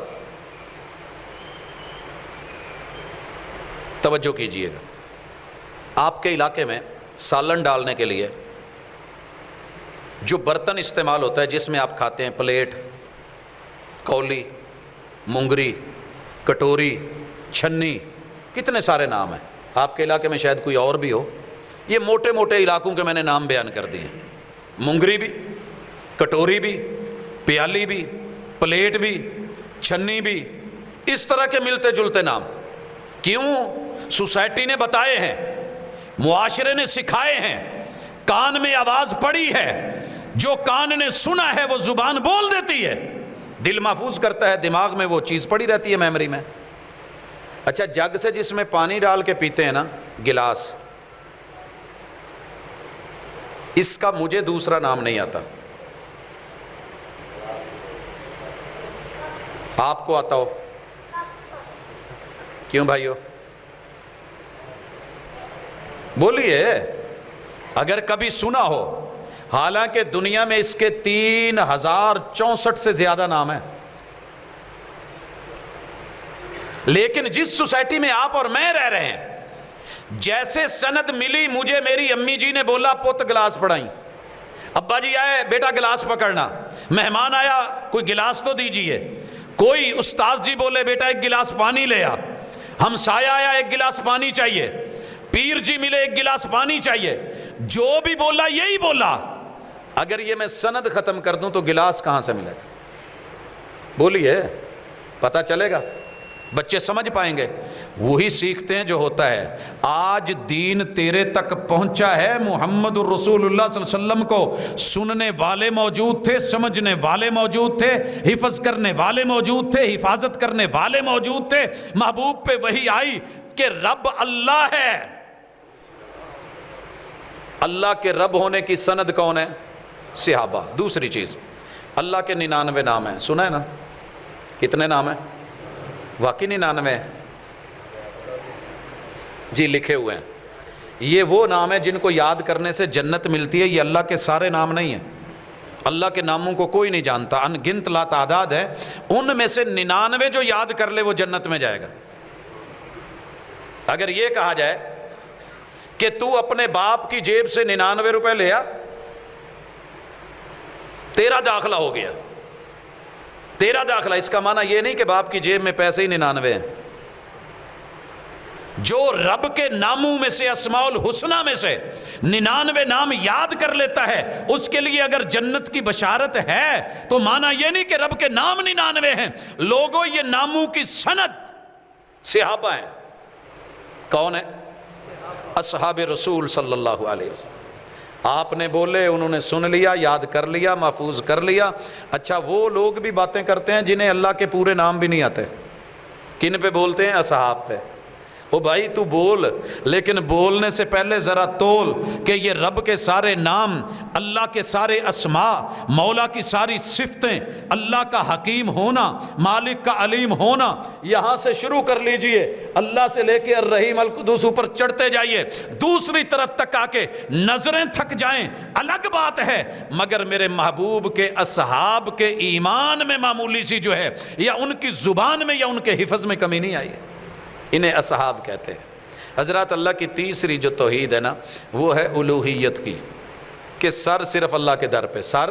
توجہ کیجئے گا. آپ کے علاقے میں سالن ڈالنے کے لیے جو برتن استعمال ہوتا ہے جس میں آپ کھاتے ہیں، پلیٹ، کولی، مونگری، کٹوری، چھنی، کتنے سارے نام ہیں. آپ کے علاقے میں شاید کوئی اور بھی ہو. یہ موٹے موٹے علاقوں کے میں نے نام بیان کر دیے. مونگری بھی، کٹوری بھی، پیالی بھی، پلیٹ بھی، چھنی بھی، اس طرح کے ملتے جلتے نام. کیوں؟ سوسائٹی نے بتائے ہیں، معاشرے نے سکھائے ہیں، کان میں آواز پڑی ہے، جو کان نے سنا ہے وہ زبان بول دیتی ہے، دل محفوظ کرتا ہے، دماغ میں وہ چیز پڑی رہتی ہے، میموری میں. اچھا، جگ سے جس میں پانی ڈال کے پیتے ہیں نا، گلاس، اس کا مجھے دوسرا نام نہیں آتا. آپ کو آتا ہو؟ کیوں بھائیو؟ بولیے اگر کبھی سنا ہو. حالانکہ دنیا میں اس کے 3064 سے زیادہ نام ہیں. لیکن جس سوسائٹی میں آپ اور میں رہ رہے ہیں، جیسے سند ملی مجھے، میری امی جی نے بولا پت گلاس پڑھائیں، ابا جی آئے بیٹا گلاس پکڑنا، مہمان آیا کوئی گلاس تو دیجئے، کوئی استاذ جی بولے بیٹا ایک گلاس پانی لے آ، ہمسایہ آیا ایک گلاس پانی چاہیے، پیر جی ملے ایک گلاس پانی چاہیے، جو بھی بولا یہی بولا۔ اگر یہ میں سند ختم کر دوں تو گلاس کہاں سے ملے گا؟ بولیے، پتہ چلے گا، بچے سمجھ پائیں گے، وہی سیکھتے ہیں جو ہوتا ہے۔ آج دین تیرے تک پہنچا ہے، محمد الرسول اللہ صلی اللہ علیہ وسلم کو سننے والے موجود تھے، سمجھنے والے موجود تھے، حفظ کرنے والے موجود تھے، حفاظت کرنے والے موجود تھے۔ محبوب پہ وحی آئی کہ رب اللہ ہے۔ اللہ کے رب ہونے کی سند کون ہے؟ صحابہ۔ دوسری چیز، اللہ کے 99 نام ہیں، سنا ہے نا؟ کتنے نام ہیں؟ واقعی 99 جی لکھے ہوئے ہیں۔ یہ وہ نام ہے جن کو یاد کرنے سے جنت ملتی ہے، یہ اللہ کے سارے نام نہیں ہیں۔ اللہ کے ناموں کو کوئی نہیں جانتا، ان گنت لا تعداد ہے، ان میں سے 99 جو یاد کر لے وہ جنت میں جائے گا۔ اگر یہ کہا جائے کہ تو اپنے باپ کی جیب سے 99 روپے لے آ، تیرا داخلہ ہو گیا، تیرا داخلہ، اس کا معنی یہ نہیں کہ باپ کی جیب میں پیسے ہی 99 ہیں۔ جو رب کے ناموں میں سے، اسماء الحسنہ میں سے 99 نام یاد کر لیتا ہے، اس کے لیے اگر جنت کی بشارت ہے تو معنی یہ نہیں کہ رب کے نام 99 ہیں۔ لوگوں، یہ ناموں کی سند صحابہ ہیں۔ کون ہے؟ اصحاب رسول صلی اللہ علیہ وسلم۔ آپ نے بولے، انہوں نے سن لیا، یاد کر لیا، محفوظ کر لیا۔ اچھا، وہ لوگ بھی باتیں کرتے ہیں جنہیں اللہ کے پورے نام بھی نہیں آتے، کن پہ بولتے ہیں؟ اصحاب پہ۔ او بھائی تو بول، لیکن بولنے سے پہلے ذرا تول کہ یہ رب کے سارے نام، اللہ کے سارے اسماء، مولا کی ساری صفتیں، اللہ کا حکیم ہونا، مالک کا علیم ہونا، یہاں سے شروع کر لیجئے، اللہ سے لے کے الرحیم القدوس اوپر چڑھتے جائیے، دوسری طرف تک آ کے نظریں تھک جائیں الگ بات ہے، مگر میرے محبوب کے اصحاب کے ایمان میں معمولی سی جو ہے، یا ان کی زبان میں یا ان کے حفظ میں کمی نہیں آئی ہے، انہیں اصحاب کہتے ہیں۔ حضرات، اللہ کی تیسری جو توحید ہے نا، وہ ہے الوہیت کی، کہ سر صرف اللہ کے در پہ، سر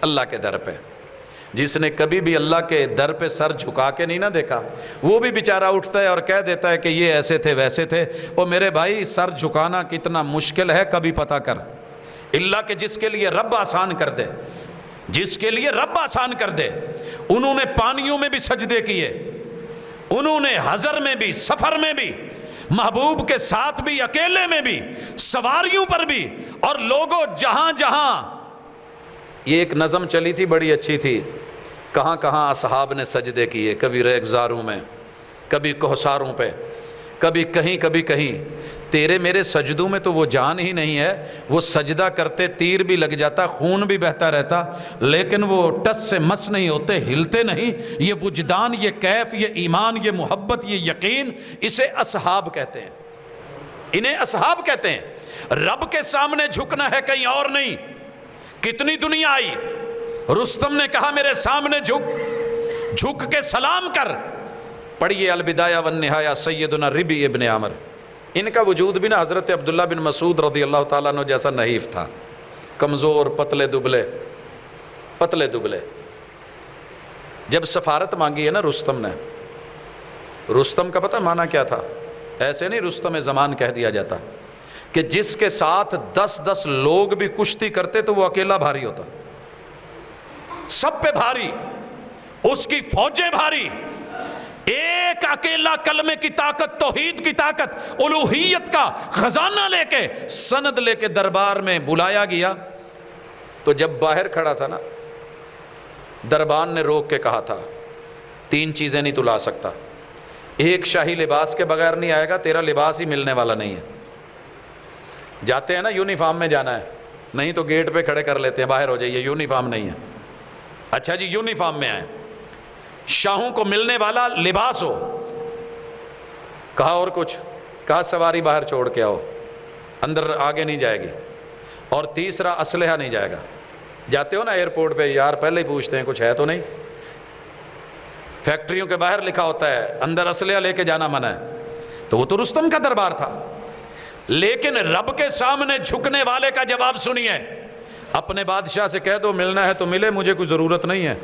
اللہ کے در پہ۔ جس نے کبھی بھی اللہ کے در پہ سر جھکا کے نہیں نہ دیکھا، وہ بھی بیچارہ اٹھتا ہے اور کہہ دیتا ہے کہ یہ ایسے تھے ویسے تھے۔ اور میرے بھائی، سر جھکانا کتنا مشکل ہے کبھی پتہ کر، اللہ کہ جس کے لیے رب آسان کر دے، جس کے لیے رب آسان کر دے۔ انہوں نے پانیوں میں بھی سجدے کیے، انہوں نے حضر میں بھی، سفر میں بھی، محبوب کے ساتھ بھی، اکیلے میں بھی، سواریوں پر بھی، اور لوگوں جہاں جہاں یہ ایک نظم چلی تھی بڑی اچھی تھی، کہاں کہاں اصحاب نے سجدے کیے، کبھی ریگزاروں میں، کبھی کوہساروں پہ، کبھی کہیں کبھی کہیں۔ تیرے میرے سجدوں میں تو وہ جان ہی نہیں ہے، وہ سجدہ کرتے تیر بھی لگ جاتا، خون بھی بہتا رہتا، لیکن وہ ٹس سے مس نہیں ہوتے، ہلتے نہیں۔ یہ وجدان، یہ کیف، یہ ایمان، یہ محبت، یہ یقین، اسے اصحاب کہتے ہیں، انہیں اصحاب کہتے ہیں۔ رب کے سامنے جھکنا ہے، کہیں اور نہیں۔ کتنی دنیا آئی، رستم نے کہا میرے سامنے جھک کے سلام کر۔ پڑھیے البدایہ والنہایہ سیدنا ربی ابن عامر۔ ان کا وجود بھی نا حضرت عبداللہ بن مسعود رضی اللہ تعالیٰ عنہ جیسا نحیف تھا، کمزور، پتلے دبلے، پتلے دبلے۔ جب سفارت مانگی ہے نا رستم نے، رستم کا پتہ معنی کیا تھا؟ ایسے نہیں رستم زمان کہہ دیا جاتا، کہ جس کے ساتھ 10 لوگ بھی کشتی کرتے تو وہ اکیلا بھاری ہوتا، سب پہ بھاری، اس کی فوجیں بھاری، ایک اکیلا کلمے کی طاقت، توحید کی طاقت، الوہیت کا خزانہ لے کے، سند لے کے دربار میں بلایا گیا۔ تو جب باہر کھڑا تھا نا، دربان نے روک کے کہا تھا 3 چیزیں نہیں تو لا سکتا، ایک شاہی لباس کے بغیر نہیں آئے گا، تیرا لباس ہی ملنے والا نہیں ہے۔ جاتے ہیں نا یونیفارم میں جانا ہے، نہیں تو گیٹ پہ کھڑے کر لیتے ہیں، باہر ہو جائیے، یونیفارم نہیں ہے۔ اچھا جی، یونیفارم میں آئے، شاہوں کو ملنے والا لباس ہو۔ کہا اور کچھ؟ کہا سواری باہر چھوڑ کے آؤ، اندر آگے نہیں جائے گی، اور تیسرا اسلحہ نہیں جائے گا۔ جاتے ہو نا ایئرپورٹ پہ، یار پہلے ہی پوچھتے ہیں کچھ ہے تو نہیں، فیکٹریوں کے باہر لکھا ہوتا ہے اندر اسلحہ لے کے جانا منع ہے، تو وہ تو رستم کا دربار تھا۔ لیکن رب کے سامنے جھکنے والے کا جواب سنیے، اپنے بادشاہ سے کہہ دو ملنا ہے تو ملے، مجھے کوئی ضرورت نہیں ہے،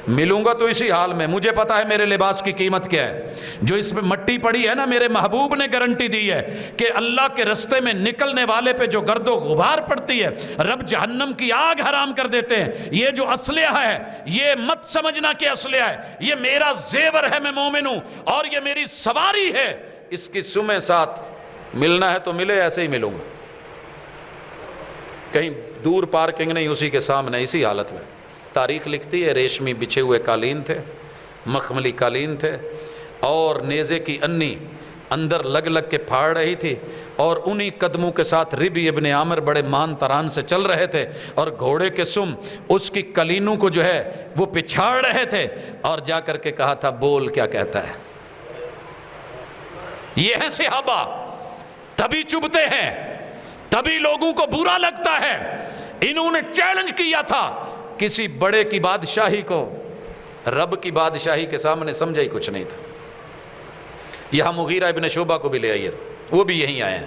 ملوں گا تو اسی حال میں، مجھے پتا ہے میرے لباس کی قیمت کیا ہے، جو اس پہ مٹی پڑی ہے نا، میرے محبوب نے گارنٹی دی ہے کہ اللہ کے رستے میں نکلنے والے پہ جو گرد و غبار پڑتی ہے رب جہنم کی آگ حرام کر دیتے ہیں۔ یہ جو اسلحہ ہے یہ مت سمجھنا کہ اسلحہ ہے، یہ میرا زیور ہے، میں مومن ہوں، اور یہ میری سواری ہے، اس کی سمے ساتھ ملنا ہے تو ملے، ایسے ہی ملوں گا، کہیں دور پارکنگ نہیں، اسی کے سامنے، اسی حالت میں۔ تاریخ لکھتی ہے ریشمی بچھے ہوئے قالین تھے، مخملی قالین تھے، اور نیزے کی انی اندر لگ لگ کے پھاڑ رہی تھی، اور انہی قدموں کے ساتھ ربی ابن عامر بڑے مان تران سے چل رہے تھے، اور گھوڑے کے سم اس کی قالینوں کو جو ہے وہ پچھاڑ رہے تھے، اور جا کر کے کہا تھا بول کیا کہتا ہے۔ یہ ہیں صحابہ، تبھی چبھتے ہیں، تبھی لوگوں کو برا لگتا ہے۔ انہوں نے چیلنج کیا تھا کسی بڑے کی بادشاہی کو، رب کی بادشاہی کے سامنے سمجھا ہی کچھ نہیں تھا۔ یہاں مغیرہ ابن شعبہ کو بھی لے آئیے، وہ بھی یہیں آئے ہیں،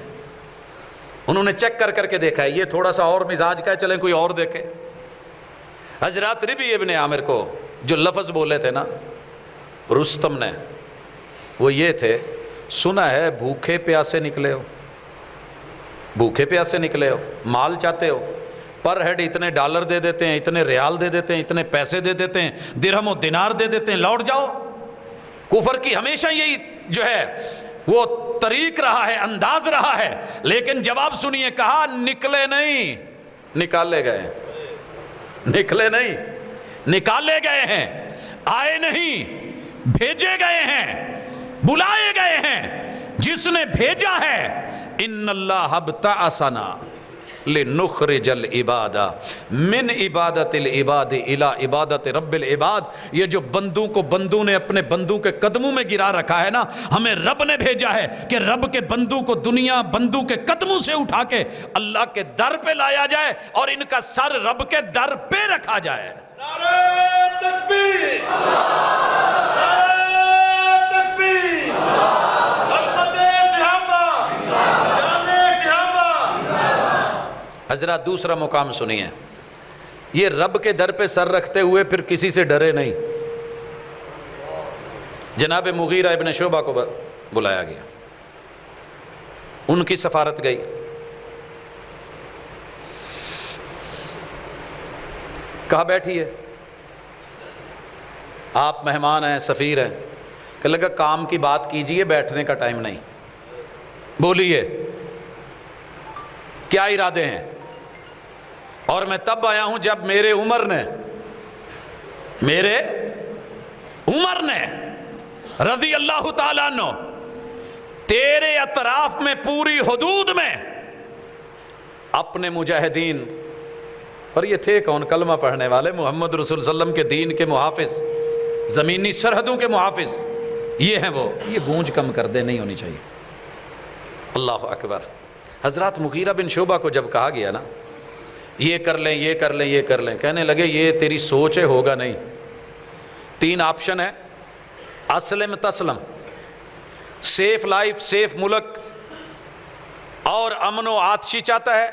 انہوں نے چیک کر کے دیکھا ہے یہ تھوڑا سا اور مزاج کا ہے، چلیں کوئی اور دیکھے۔ حضرات ربی ابن عامر کو جو لفظ بولے تھے نا رستم نے، وہ یہ تھے، سنا ہے بھوکے پیاسے نکلے ہو، بھوکے پیاسے نکلے ہو، مال چاہتے ہو، پر ہیڈ اتنے ڈالر دے دیتے ہیں، اتنے ریال دے دیتے ہیں، اتنے پیسے دے دیتے ہیں، درہم و دینار دے دیتے ہیں، لوٹ جاؤ۔ کفر کی ہمیشہ یہی جو ہے وہ طریق رہا ہے، انداز رہا ہے، لیکن جواب سنیے، کہا نکلے نہیں، نکالے گئے ہیں، نکلے نہیں، نکالے گئے ہیں، آئے نہیں، بھیجے گئے ہیں، بلائے گئے ہیں۔ جس نے بھیجا ہے ان اللہ ابتعثنا لنخرج العباد من عبادت العباد الى عبادت رب العباد۔ یہ جو بندوں کو بندوں نے اپنے بندوں کے قدموں میں گرا رکھا ہے نا، ہمیں رب نے بھیجا ہے کہ رب کے بندوں کو دنیا بندوں کے قدموں سے اٹھا کے اللہ کے در پہ لایا جائے، اور ان کا سر رب کے در پہ رکھا جائے۔ نعرہ تکبیر، حضرات دوسرا مقام سنیے، یہ رب کے در پہ سر رکھتے ہوئے پھر کسی سے ڈرے نہیں۔ جناب مغیرہ ابن شعبہ کو بلایا گیا، ان کی سفارت گئی، کہا بیٹھیے، آپ مہمان ہیں، سفیر ہیں، کہ لگا کام کی بات کیجئے، بیٹھنے کا ٹائم نہیں، بولیے کیا ارادے ہیں۔ اور میں تب آیا ہوں جب میرے عمر نے رضی اللہ تعالیٰ عنہ تیرے اطراف میں پوری حدود میں اپنے مجاہدین، اور یہ تھے کون؟ کلمہ پڑھنے والے، محمد رسول صلی اللہ علیہ وسلم کے دین کے محافظ، زمینی سرحدوں کے محافظ، یہ ہیں وہ، یہ گونج کم کر دے، نہیں ہونی چاہیے۔ اللہ اکبر۔ حضرات مغیرہ بن شعبہ کو جب کہا گیا نا یہ کر لیں، یہ کر لیں، یہ کر لیں، کہنے لگے یہ تیری سوچ ہے، ہوگا نہیں۔ 3 آپشن ہے، اسلم تسلم، سیف لائف، سیف ملک اور امن و عطشی چاہتا ہے،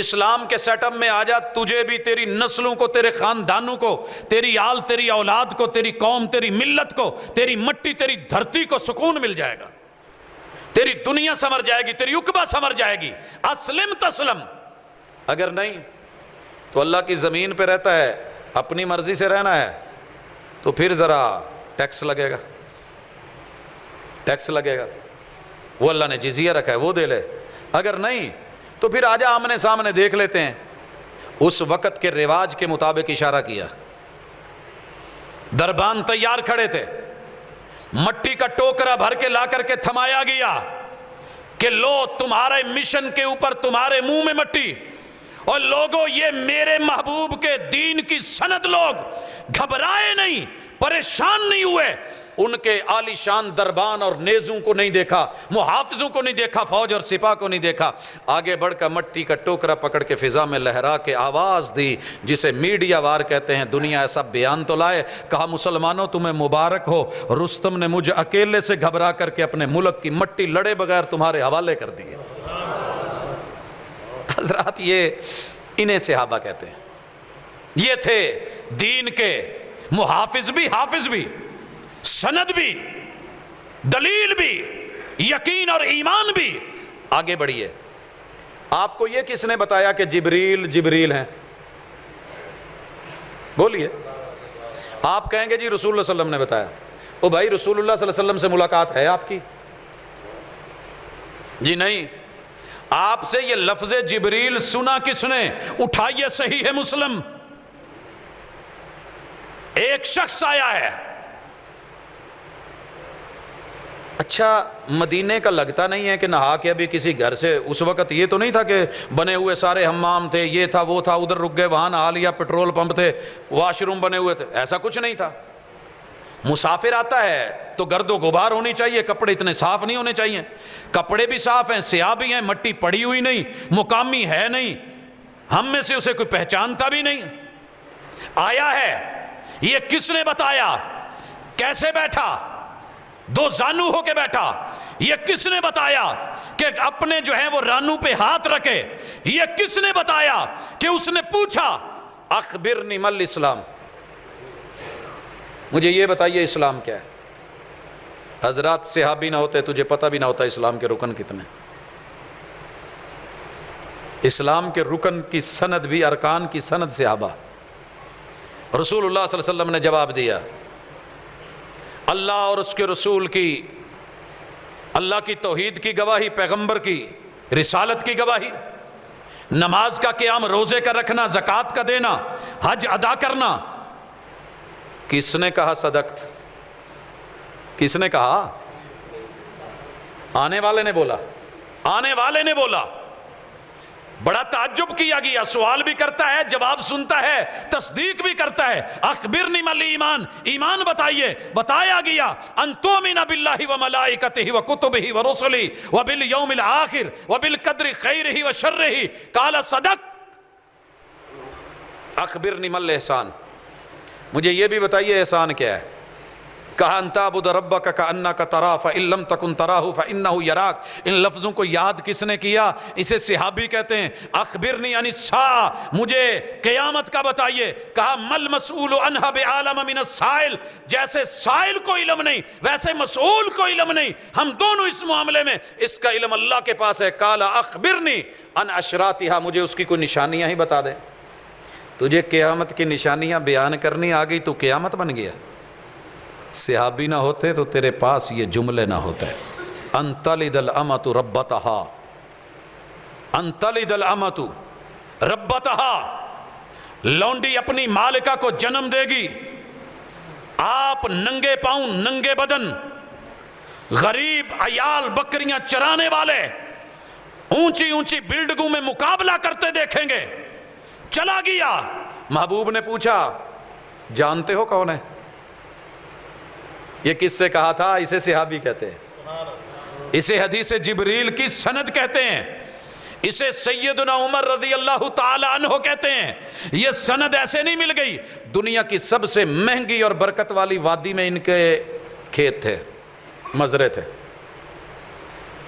اسلام کے سیٹ اپ میں آ جا، تجھے بھی، تیری نسلوں کو، تیرے خاندانوں کو، تیری آل، تیری اولاد کو، تیری قوم، تیری ملت کو، تیری مٹی، تیری دھرتی کو سکون مل جائے گا، تیری دنیا سمر جائے گی، تیری عقبہ سمر جائے گی، اسلم تسلم۔ اگر نہیں تو اللہ کی زمین پہ رہتا ہے، اپنی مرضی سے رہنا ہے تو پھر ذرا ٹیکس لگے گا، ٹیکس لگے گا، وہ اللہ نے جزیہ رکھا ہے وہ دے لے، اگر نہیں تو پھر آجا آمنے سامنے دیکھ لیتے ہیں۔ اس وقت کے رواج کے مطابق اشارہ کیا، دربان تیار کھڑے تھے، مٹی کا ٹوکرا بھر کے لا کر کے تھمایا گیا کہ لو تمہارے مشن کے اوپر تمہارے منہ میں مٹی، اور لوگوں یہ میرے محبوب کے دین کی سند، لوگ گھبرائے نہیں، پریشان نہیں ہوئے، ان کے عالی شان دربان اور نیزوں کو نہیں دیکھا، محافظوں کو نہیں دیکھا، فوج اور سپاہ کو نہیں دیکھا، آگے بڑھ کر مٹی کا ٹوکرا پکڑ کے فضا میں لہرا کے آواز دی جسے میڈیا وار کہتے ہیں، دنیا ایسا بیان تو لائے، کہا مسلمانوں تمہیں مبارک ہو، رستم نے مجھے اکیلے سے گھبرا کر کے اپنے ملک کی مٹی لڑے بغیر تمہارے حوالے کر دی ہے۔ حضرات یہ انہیں صحابہ کہتے ہیں، یہ تھے دین کے محافظ بھی، حافظ بھی، سند بھی، دلیل بھی، یقین اور ایمان بھی۔ آگے بڑھیے، آپ کو یہ کس نے بتایا کہ جبریل ہیں؟ بولیے۔ آپ کہیں گے جی رسول اللہ صلی اللہ علیہ وسلم نے بتایا۔ او بھائی رسول اللہ صلی اللہ علیہ وسلم سے ملاقات ہے آپ کی؟ جی نہیں۔ آپ سے یہ لفظ جبریل سنا کس نے؟ اٹھائیے صحیح مسلم، ایک شخص آیا ہے۔ اچھا مدینے کا لگتا نہیں ہے کہ نہا کے ابھی کسی گھر سے، اس وقت یہ تو نہیں تھا کہ بنے ہوئے سارے حمام تھے، یہ تھا وہ تھا، ادھر رک گئے، وہاں نہا لیا، پیٹرول پمپ تھے، واش روم بنے ہوئے تھے، ایسا کچھ نہیں تھا۔ مسافر آتا ہے تو گرد و غبار ہونی چاہیے، کپڑے اتنے صاف نہیں ہونے چاہیے، کپڑے بھی صاف ہیں، سیاہ بھی ہیں، مٹی پڑی ہوئی نہیں، مقامی ہے نہیں، ہم میں سے اسے کوئی پہچانتا بھی نہیں، آیا ہے۔ یہ کس نے بتایا؟ کیسے بیٹھا؟ دو زانو ہو کے بیٹھا۔ یہ کس نے بتایا کہ اپنے جو ہے وہ رانو پہ ہاتھ رکھے؟ یہ کس نے بتایا کہ اس نے پوچھا اخبرنی مل اسلام، مجھے یہ بتائیے اسلام کیا ہے؟ حضرات صحابی نہ ہوتے تجھے پتہ بھی نہ ہوتا اسلام کے رکن کتنے۔ اسلام کے رکن کی سند بھی، ارکان کی سند صحابہ۔ رسول اللہ صلی اللہ علیہ وسلم نے جواب دیا، اللہ اور اس کے رسول کی، اللہ کی توحید کی گواہی، پیغمبر کی رسالت کی گواہی، نماز کا قیام، روزے کا رکھنا، زکوٰۃ کا دینا، حج ادا کرنا۔ کس نے کہا صدقت؟ کس نے کہا؟ آنے والے نے بولا، آنے والے نے بولا۔ بڑا تعجب کیا گیا، سوال بھی کرتا ہے، جواب سنتا ہے، تصدیق بھی کرتا ہے۔ اخبرنی مل ایمان، ایمان بتائیے۔ بتایا گیا ان تؤمن باللہ وملائکتہ وکتبہ ورسلہ وبالیوم الآخر وبالقدر خیرہ وشرہ، قال صدق۔ اخبرنی مل احسان، مجھے یہ بھی بتائیے احسان کیا ہے؟ کہا ان تعبد ربک کأنک تراہ فإن لم تکن تراہ فإنہ یراک۔ ان لفظوں کو یاد کس نے کیا؟ اسے صحابی کہتے ہیں۔ اخبرنی عن الساعہ، مجھے قیامت کا بتائیے۔ کہا مل مسئول عنہا بعالم من السائل، جیسے سائل کو علم نہیں ویسے مسئول کو علم نہیں، ہم دونوں اس معاملے میں، اس کا علم اللہ کے پاس ہے۔ قال اخبرنی عن اشراطہا، مجھے اس کی کوئی نشانیاں ہی بتا دیں۔ تجھے قیامت کی نشانیاں بیان کرنی آ گئی تو قیامت بن گیا۔ صحابی نہ ہوتے تو تیرے پاس یہ جملے نہ ہوتے۔ ان تلد الامۃ ربتہا، ان تلد الامۃ ربتہا، لونڈی اپنی مالکہ کو جنم دے گی۔ آپ ننگے پاؤں، ننگے بدن، غریب عیال، بکریاں چرانے والے اونچی اونچی بلڈنگوں میں مقابلہ کرتے دیکھیں گے۔ چلا گیا، محبوب نے پوچھا جانتے ہو کون ہے؟ یہ کس سے کہا تھا؟ اسے صحابی کہتے ہیں، اسے حدیث جبریل کی سند کہتے ہیں، اسے سیدنا عمر رضی اللہ تعالی عنہ کہتے ہیں۔ یہ سند ایسے نہیں مل گئی، دنیا کی سب سے مہنگی اور برکت والی وادی میں ان کے کھیت تھے، مزرے تھے،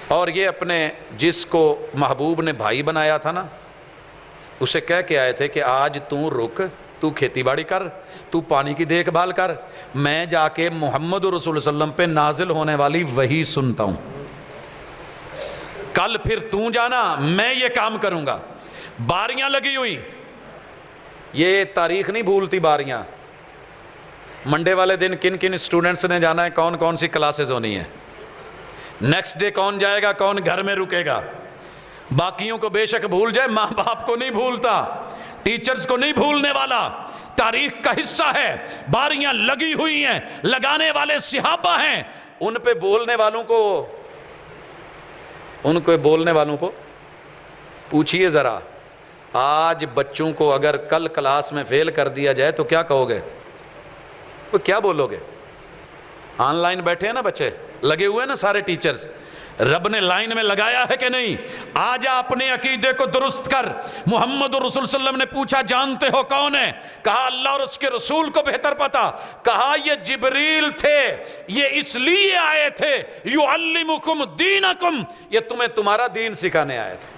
اور یہ اپنے جس کو محبوب نے بھائی بنایا تھا نا، اسے کہہ کے آئے تھے کہ آج تو رک، تو کھیتی باڑی کر، تو پانی کی دیکھ بھال کر، میں جا کے محمد رسول اللہ صلی اللہ علیہ وسلم پہ نازل ہونے والی وحی سنتا ہوں، کل پھر تو جانا، میں یہ کام کروں گا۔ باریاں لگی ہوئی، یہ تاریخ نہیں بھولتی باریاں۔ منڈے والے دن کن کن اسٹوڈنٹس نے جانا ہے، کون کون سی کلاسز ہونی ہیں، نیکسٹ ڈے کون جائے گا، کون گھر میں رکے گا۔ باقیوں کو بے شک بھول جائے، ماں باپ کو نہیں بھولتا، ٹیچرز کو نہیں بھولنے والا، تاریخ کا حصہ ہے۔ باریاں لگی ہوئی ہیں، لگانے والے صحابہ ہیں، ان پہ بولنے والوں کو پوچھئے ذرا، آج بچوں کو اگر کل کلاس میں فیل کر دیا جائے تو کیا کہو گے؟ وہ کیا بولو گے؟ آن لائن بیٹھے ہیں نا بچے، لگے ہوئے ہیں نا سارے ٹیچرز، رب نے لائن میں لگایا ہے کہ نہیں؟ آجا اپنے عقیدے کو درست کر۔ محمد رسول صلی اللہ علیہ وسلم نے پوچھا جانتے ہو کون ہے؟ کہا اللہ اور اس کے رسول کو بہتر پتا۔ کہا یہ جبریل تھے، یہ اس لیے آئے تھے یعلمکم دینکم، یہ تمہیں تمہارا دین سکھانے آئے تھے۔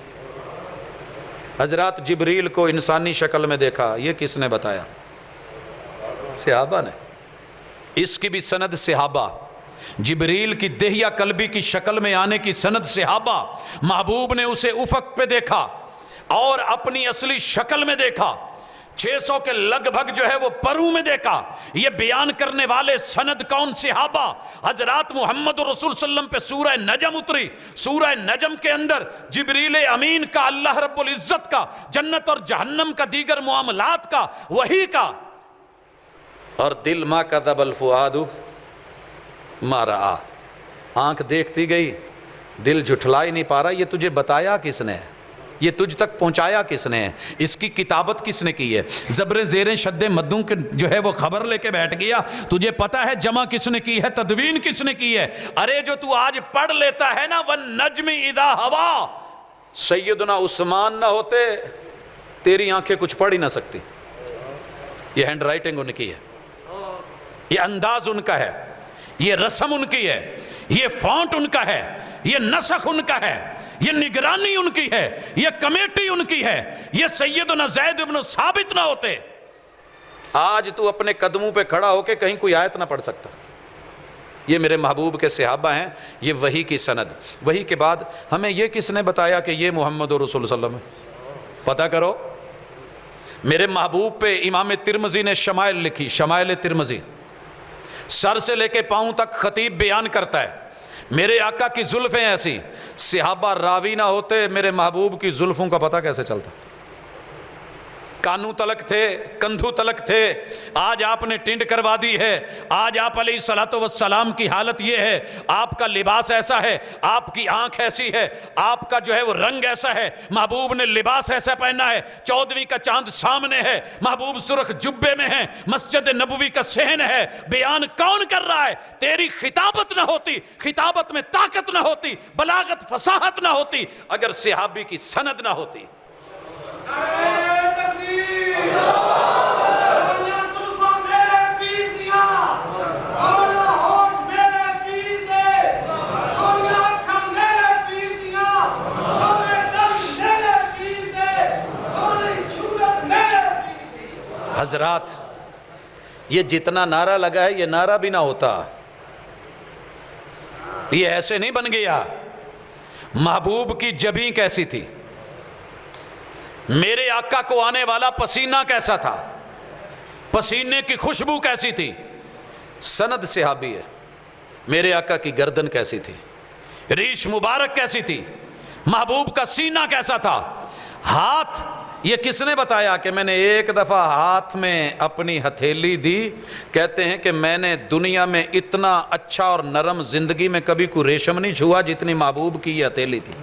حضرات جبریل کو انسانی شکل میں دیکھا، یہ کس نے بتایا؟ صحابہ نے۔ اس کی بھی سند صحابہ، جبریل کی دہیہ قلبی کی شکل میں آنے کی سند صحابہ، محبوب نے اسے افق پہ دیکھا اور اپنی اصلی شکل میں دیکھا، 600 کے لگ بھگ جو ہے وہ پرو میں دیکھا۔ یہ بیان کرنے والے سند کون؟ صحابہ۔ حضرات محمد رسول صلی اللہ علیہ وسلم پہ سورہ نجم اتری، سورہ نجم کے اندر جبریل امین کا، اللہ رب العزت کا، جنت اور جہنم کا، دیگر معاملات کا، وحی کا، اور دل ما کذب الفؤاد ما رآ، آنکھ دیکھتی گئی، دل جھٹلا ہی نہیں پا رہا۔ یہ تجھے بتایا کس نے؟ یہ تجھ تک پہنچایا کس نے؟ اس کی کتابت کس نے کی ہے؟ زبریں زیریں شد مدوں کے جو ہے وہ خبر لے کے بیٹھ گیا، تجھے پتا ہے جمع کس نے کی ہے، تدوین کس نے کی ہے؟ ارے جو تو آج پڑھ لیتا ہے نا وَالنَّجْمِ اِذَا ہَوَا، سیدنا عثمان نہ ہوتے تیری آنکھیں کچھ پڑھ ہی نہ سکتی۔ یہ ہینڈ رائٹنگ ان کی ہے، یہ انداز ان کا ہے، یہ رسم ان کی ہے، یہ فونٹ ان کا ہے، یہ نسخ ان کا ہے، یہ نگرانی ان کی ہے، یہ کمیٹی ان کی ہے۔ یہ سیدنا زید بن ثابت نہ ہوتے، آج تو اپنے قدموں پہ کھڑا ہو کے کہیں کوئی آیت نہ پڑھ سکتا۔ یہ میرے محبوب کے صحابہ ہیں، یہ وحی کی سند۔ وحی کے بعد ہمیں یہ کس نے بتایا کہ یہ محمد رسول صلی اللہ علیہ وسلم؟ پتہ کرو۔ میرے محبوب پہ امام ترمذی نے شمائل لکھی، شمائل ترمذی، سر سے لے کے پاؤں تک خطیب بیان کرتا ہے میرے آقا کی زلفیں ایسی۔ صحابہ راوی نہ ہوتے میرے محبوب کی زلفوں کا پتہ کیسے چلتا؟ کانوں تلک تھے، کندھوں تلک تھے، آج آپ نے ٹنڈ کروا دی ہے۔ آج آپ علیہ الصلوۃ والسلام کی حالت یہ ہے، آپ کا لباس ایسا ہے، آپ کی آنکھ ایسی ہے، آپ کا جو ہے وہ رنگ ایسا ہے، محبوب نے لباس ایسا پہنا ہے، 14ویں کا چاند سامنے ہے، محبوب سرخ جبے میں ہیں، مسجد نبوی کا صحن ہے۔ بیان کون کر رہا ہے؟ تیری خطابت نہ ہوتی، خطابت میں طاقت نہ ہوتی، بلاغت فصاحت نہ ہوتی، اگر صحابی کی سند نہ ہوتی۔ حضرات یہ جتنا نعرہ لگا ہے، یہ نعرہ بھی نہ ہوتا، یہ ایسے نہیں بن گیا۔ محبوب کی جبیں کیسی تھی، میرے آقا کو آنے والا پسینہ کیسا تھا، پسینے کی خوشبو کیسی تھی، سند صحابی ہے۔ میرے آقا کی گردن کیسی تھی، ریش مبارک کیسی تھی، محبوب کا سینہ کیسا تھا، ہاتھ، یہ کس نے بتایا کہ میں نے ایک دفعہ ہاتھ میں اپنی ہتھیلی دی، کہتے ہیں کہ میں نے دنیا میں اتنا اچھا اور نرم زندگی میں کبھی کوئی ریشم نہیں چھوا جتنی محبوب کی یہ ہتھیلی تھی۔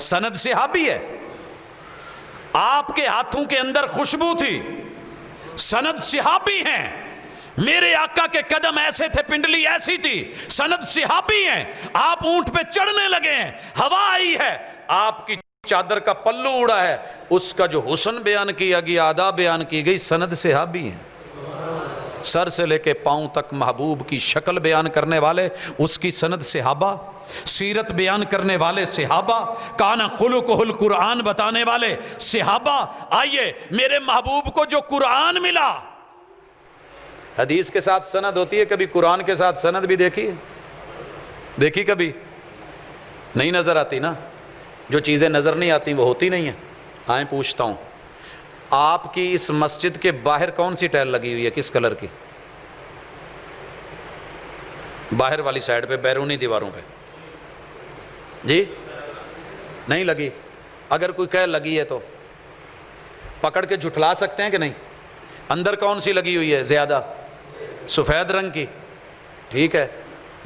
سند صحابی ہے، آپ کے ہاتھوں کے اندر خوشبو تھی، سند صحابی ہیں۔ میرے آقا کے قدم ایسے تھے، پنڈلی ایسی تھی، سند صحابی ہیں۔ آپ اونٹ پہ چڑھنے لگے ہیں، ہوا آئی ہے، آپ کی چادر کا پلو اڑا ہے، اس کا جو حسن بیان کیا گیا، ادا بیان کی گئی، سند صحابی ہیں۔ سر سے لے کے پاؤں تک محبوب کی شکل بیان کرنے والے، اس کی سند صحابہ، سیرت بیان کرنے والے صحابہ، کانا خلقہ القرآن بتانے والے صحابہ۔ آئیے میرے محبوب کو جو قرآن ملا، حدیث کے ساتھ سند ہوتی ہے، کبھی قرآن کے ساتھ سند بھی دیکھی کبھی نہیں نظر آتی نا۔ جو چیزیں نظر نہیں آتی وہ ہوتی نہیں ہیں۔ آئیں پوچھتا ہوں، آپ کی اس مسجد کے باہر کون سی ٹائل لگی ہوئی ہے، کس کلر کی؟ باہر والی سائڈ پہ، بیرونی دیواروں پہ جی نہیں لگی؟ اگر کوئی کہے لگی ہے تو پکڑ کے جھٹلا سکتے ہیں کہ نہیں؟ اندر کون سی لگی ہوئی ہے زیادہ؟ سفید رنگ کی، ٹھیک ہے،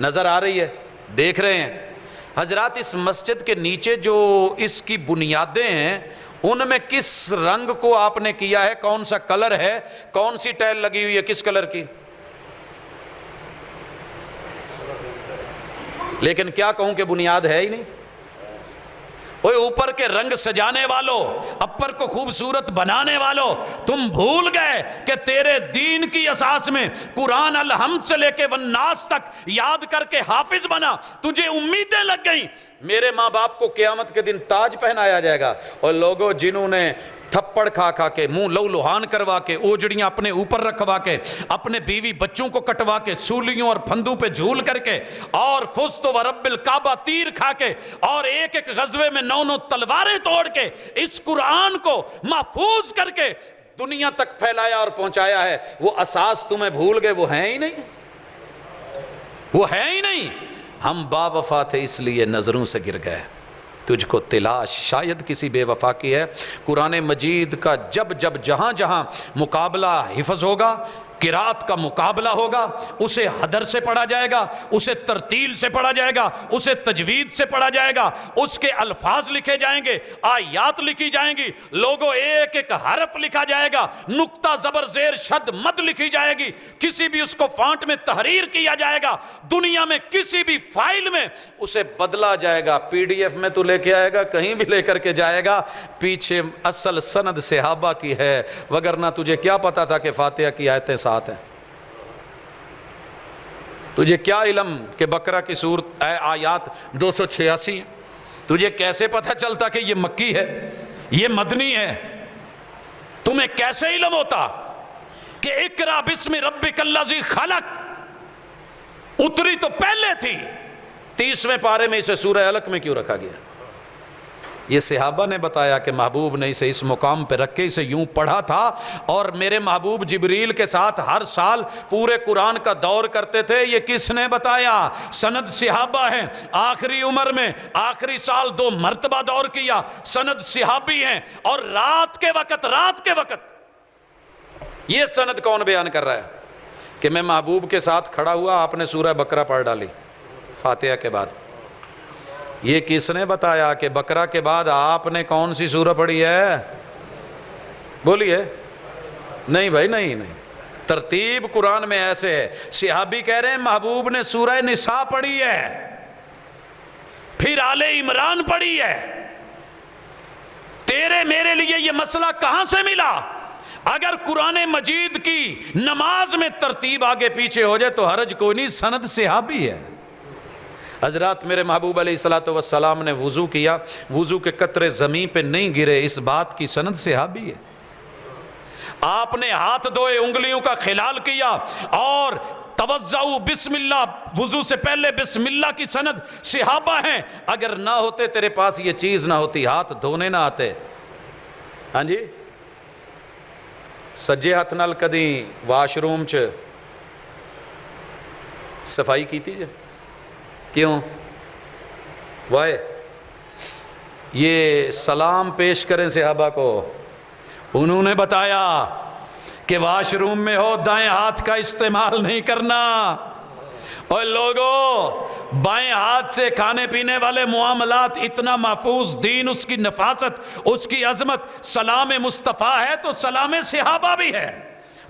نظر آ رہی ہے، دیکھ رہے ہیں۔ حضرات اس مسجد کے نیچے جو اس کی بنیادیں ہیں، ان میں کس رنگ کو آپ نے کیا ہے، کون سا کلر ہے، کون سی ٹائل لگی ہوئی ہے، کس کلر کی؟ لیکن کیا کہوں کہ بنیاد ہے ہی نہیں۔ اوے اوپر کے رنگ سجانے والوں، اپر کو خوبصورت بنانے والوں، تم بھول گئے کہ تیرے دین کی اساس میں قرآن الحمد سے لے کے والناس تک یاد کر کے حافظ بنا، تجھے امیدیں لگ گئیں۔ میرے ماں باپ کو قیامت کے دن تاج پہنایا جائے گا، اور لوگوں جنہوں نے تھپڑ کھا کھا کے، منہ لو لوہان کروا کے، اوجڑیاں اپنے اوپر رکھوا کے، اپنے بیوی بچوں کو کٹوا کے، سولیوں اور پھندوں پہ جھول کر کے، اور فزت و رب الکعبہ تیر کھا کے، اور ایک ایک غزوے میں 9 تلواریں توڑ کے، اس قرآن کو محفوظ کر کے دنیا تک پھیلایا اور پہنچایا ہے، وہ اساس تمہیں بھول گئے، وہ ہیں ہی نہیں، وہ ہے ہی نہیں۔ ہم با وفا تھے اس لیے نظروں سے گر گئے، تجھ کو تلاش شاید کسی بے وفا کی ہے۔ قرآن مجید کا جب جب جہاں جہاں مقابلہ حفظ ہوگا، قرات کا مقابلہ ہوگا، اسے حدر سے پڑھا جائے گا، اسے ترتیل سے پڑھا جائے گا، اسے تجوید سے پڑھا جائے گا، اس کے الفاظ لکھے جائیں گے، آیات لکھی جائیں گی، لوگوں ایک ایک حرف لکھا جائے گا، نقطہ زبر زیر شد مد لکھی جائے گی، کسی بھی اس کو فانٹ میں تحریر کیا جائے گا، دنیا میں کسی بھی فائل میں اسے بدلا جائے گا، پی ڈی ایف میں تو لے کے آئے گا، کہیں بھی لے کر کے جائے گا، پیچھے اصل سند صحابہ کی ہے، وگرنہ تجھے کیا پتا تھا کہ فاتحہ کی آیتیں ساتھ ہیں؟ تجھے کیا علم کہ بقرہ کی سورت آیات 286 ہیں؟ تجھے کیسے پتہ چلتا کہ یہ مکی ہے، یہ مدنی ہے؟ تمہیں کیسے علم ہوتا کہ اقرا بسم ربک الذی خلق اتری تو پہلے تھی، 30ویں پارے میں اسے سورہ علق میں کیوں رکھا گیا؟ یہ صحابہ نے بتایا کہ محبوب نے اسے اس مقام پہ رکھ کے اسے یوں پڑھا تھا، اور میرے محبوب جبریل کے ساتھ ہر سال پورے قرآن کا دور کرتے تھے۔ یہ کس نے بتایا؟ سند صحابہ ہیں، آخری عمر میں آخری سال 2 مرتبہ دور کیا، سند صحابی ہیں، اور رات کے وقت یہ سند کون بیان کر رہا ہے کہ میں محبوب کے ساتھ کھڑا ہوا، آپ نے سورہ بقرہ پڑھ ڈالی فاتحہ کے بعد۔ یہ کس نے بتایا کہ بقرہ کے بعد آپ نے کون سی سورہ پڑھی ہے؟ بولیے۔ نہیں بھائی، نہیں، ترتیب قرآن میں ایسے ہے۔ صحابی کہہ رہے ہیں محبوب نے سورہ نساء پڑھی ہے، پھر آل عمران پڑھی ہے۔ تیرے میرے لیے یہ مسئلہ کہاں سے ملا؟ اگر قرآن مجید کی نماز میں ترتیب آگے پیچھے ہو جائے تو حرج کوئی نہیں، سند صحابی ہے۔ حضرات میرے محبوب علیہ السلام نے وضو کیا، وضو کے قطرے زمین پہ نہیں گرے، اس بات کی سند صحابی ہے۔ آپ نے ہاتھ دھوئے، انگلیوں کا خلال کیا، اور توضؤ بسم اللہ، وضو سے پہلے بسم اللہ کی سند صحابہ ہیں۔ اگر نہ ہوتے، تیرے پاس یہ چیز نہ ہوتی، ہاتھ دھونے نہ آتے۔ ہاں جی، سجے ہاتھ نال کدی واش روم چ صفائی کیتی جے؟ کیوں؟ وائے یہ سلام پیش کریں صحابہ کو، انہوں نے بتایا کہ واش روم میں ہو دائیں ہاتھ کا استعمال نہیں کرنا، اور لوگوں بائیں ہاتھ سے کھانے پینے والے معاملات اتنا محفوظ، دین اس کی نفاست، اس کی عظمت، سلام مصطفیٰ ہے تو سلام صحابہ بھی ہے،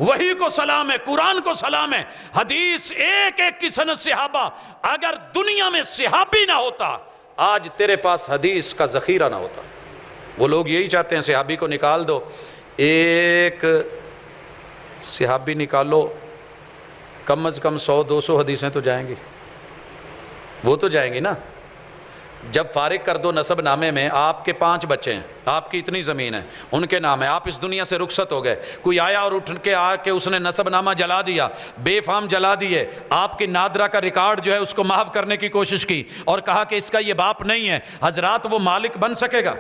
وحی کو سلام ہے، قرآن کو سلام ہے، حدیث ایک ایک کی سند صحابہ۔ اگر دنیا میں صحابی نہ ہوتا، آج تیرے پاس حدیث کا ذخیرہ نہ ہوتا۔ وہ لوگ یہی چاہتے ہیں صحابی کو نکال دو، ایک صحابی نکالو، کم از کم 100-200 حدیثیں تو جائیں گی، وہ تو جائیں گی نا۔ جب فارغ کر دو نسب نامے میں، آپ کے 5 بچے ہیں، آپ کی اتنی زمین ہے، ان کے نام ہے، آپ اس دنیا سے رخصت ہو گئے، کوئی آیا اور اٹھ کے آ کے اس نے نسب نامہ جلا دیا، بے فام جلا دیے، آپ کی نادرہ کا ریکارڈ جو ہے اس کو محو کرنے کی کوشش کی، اور کہا کہ اس کا یہ باپ نہیں ہے۔ حضرات وہ مالک بن سکے گا؟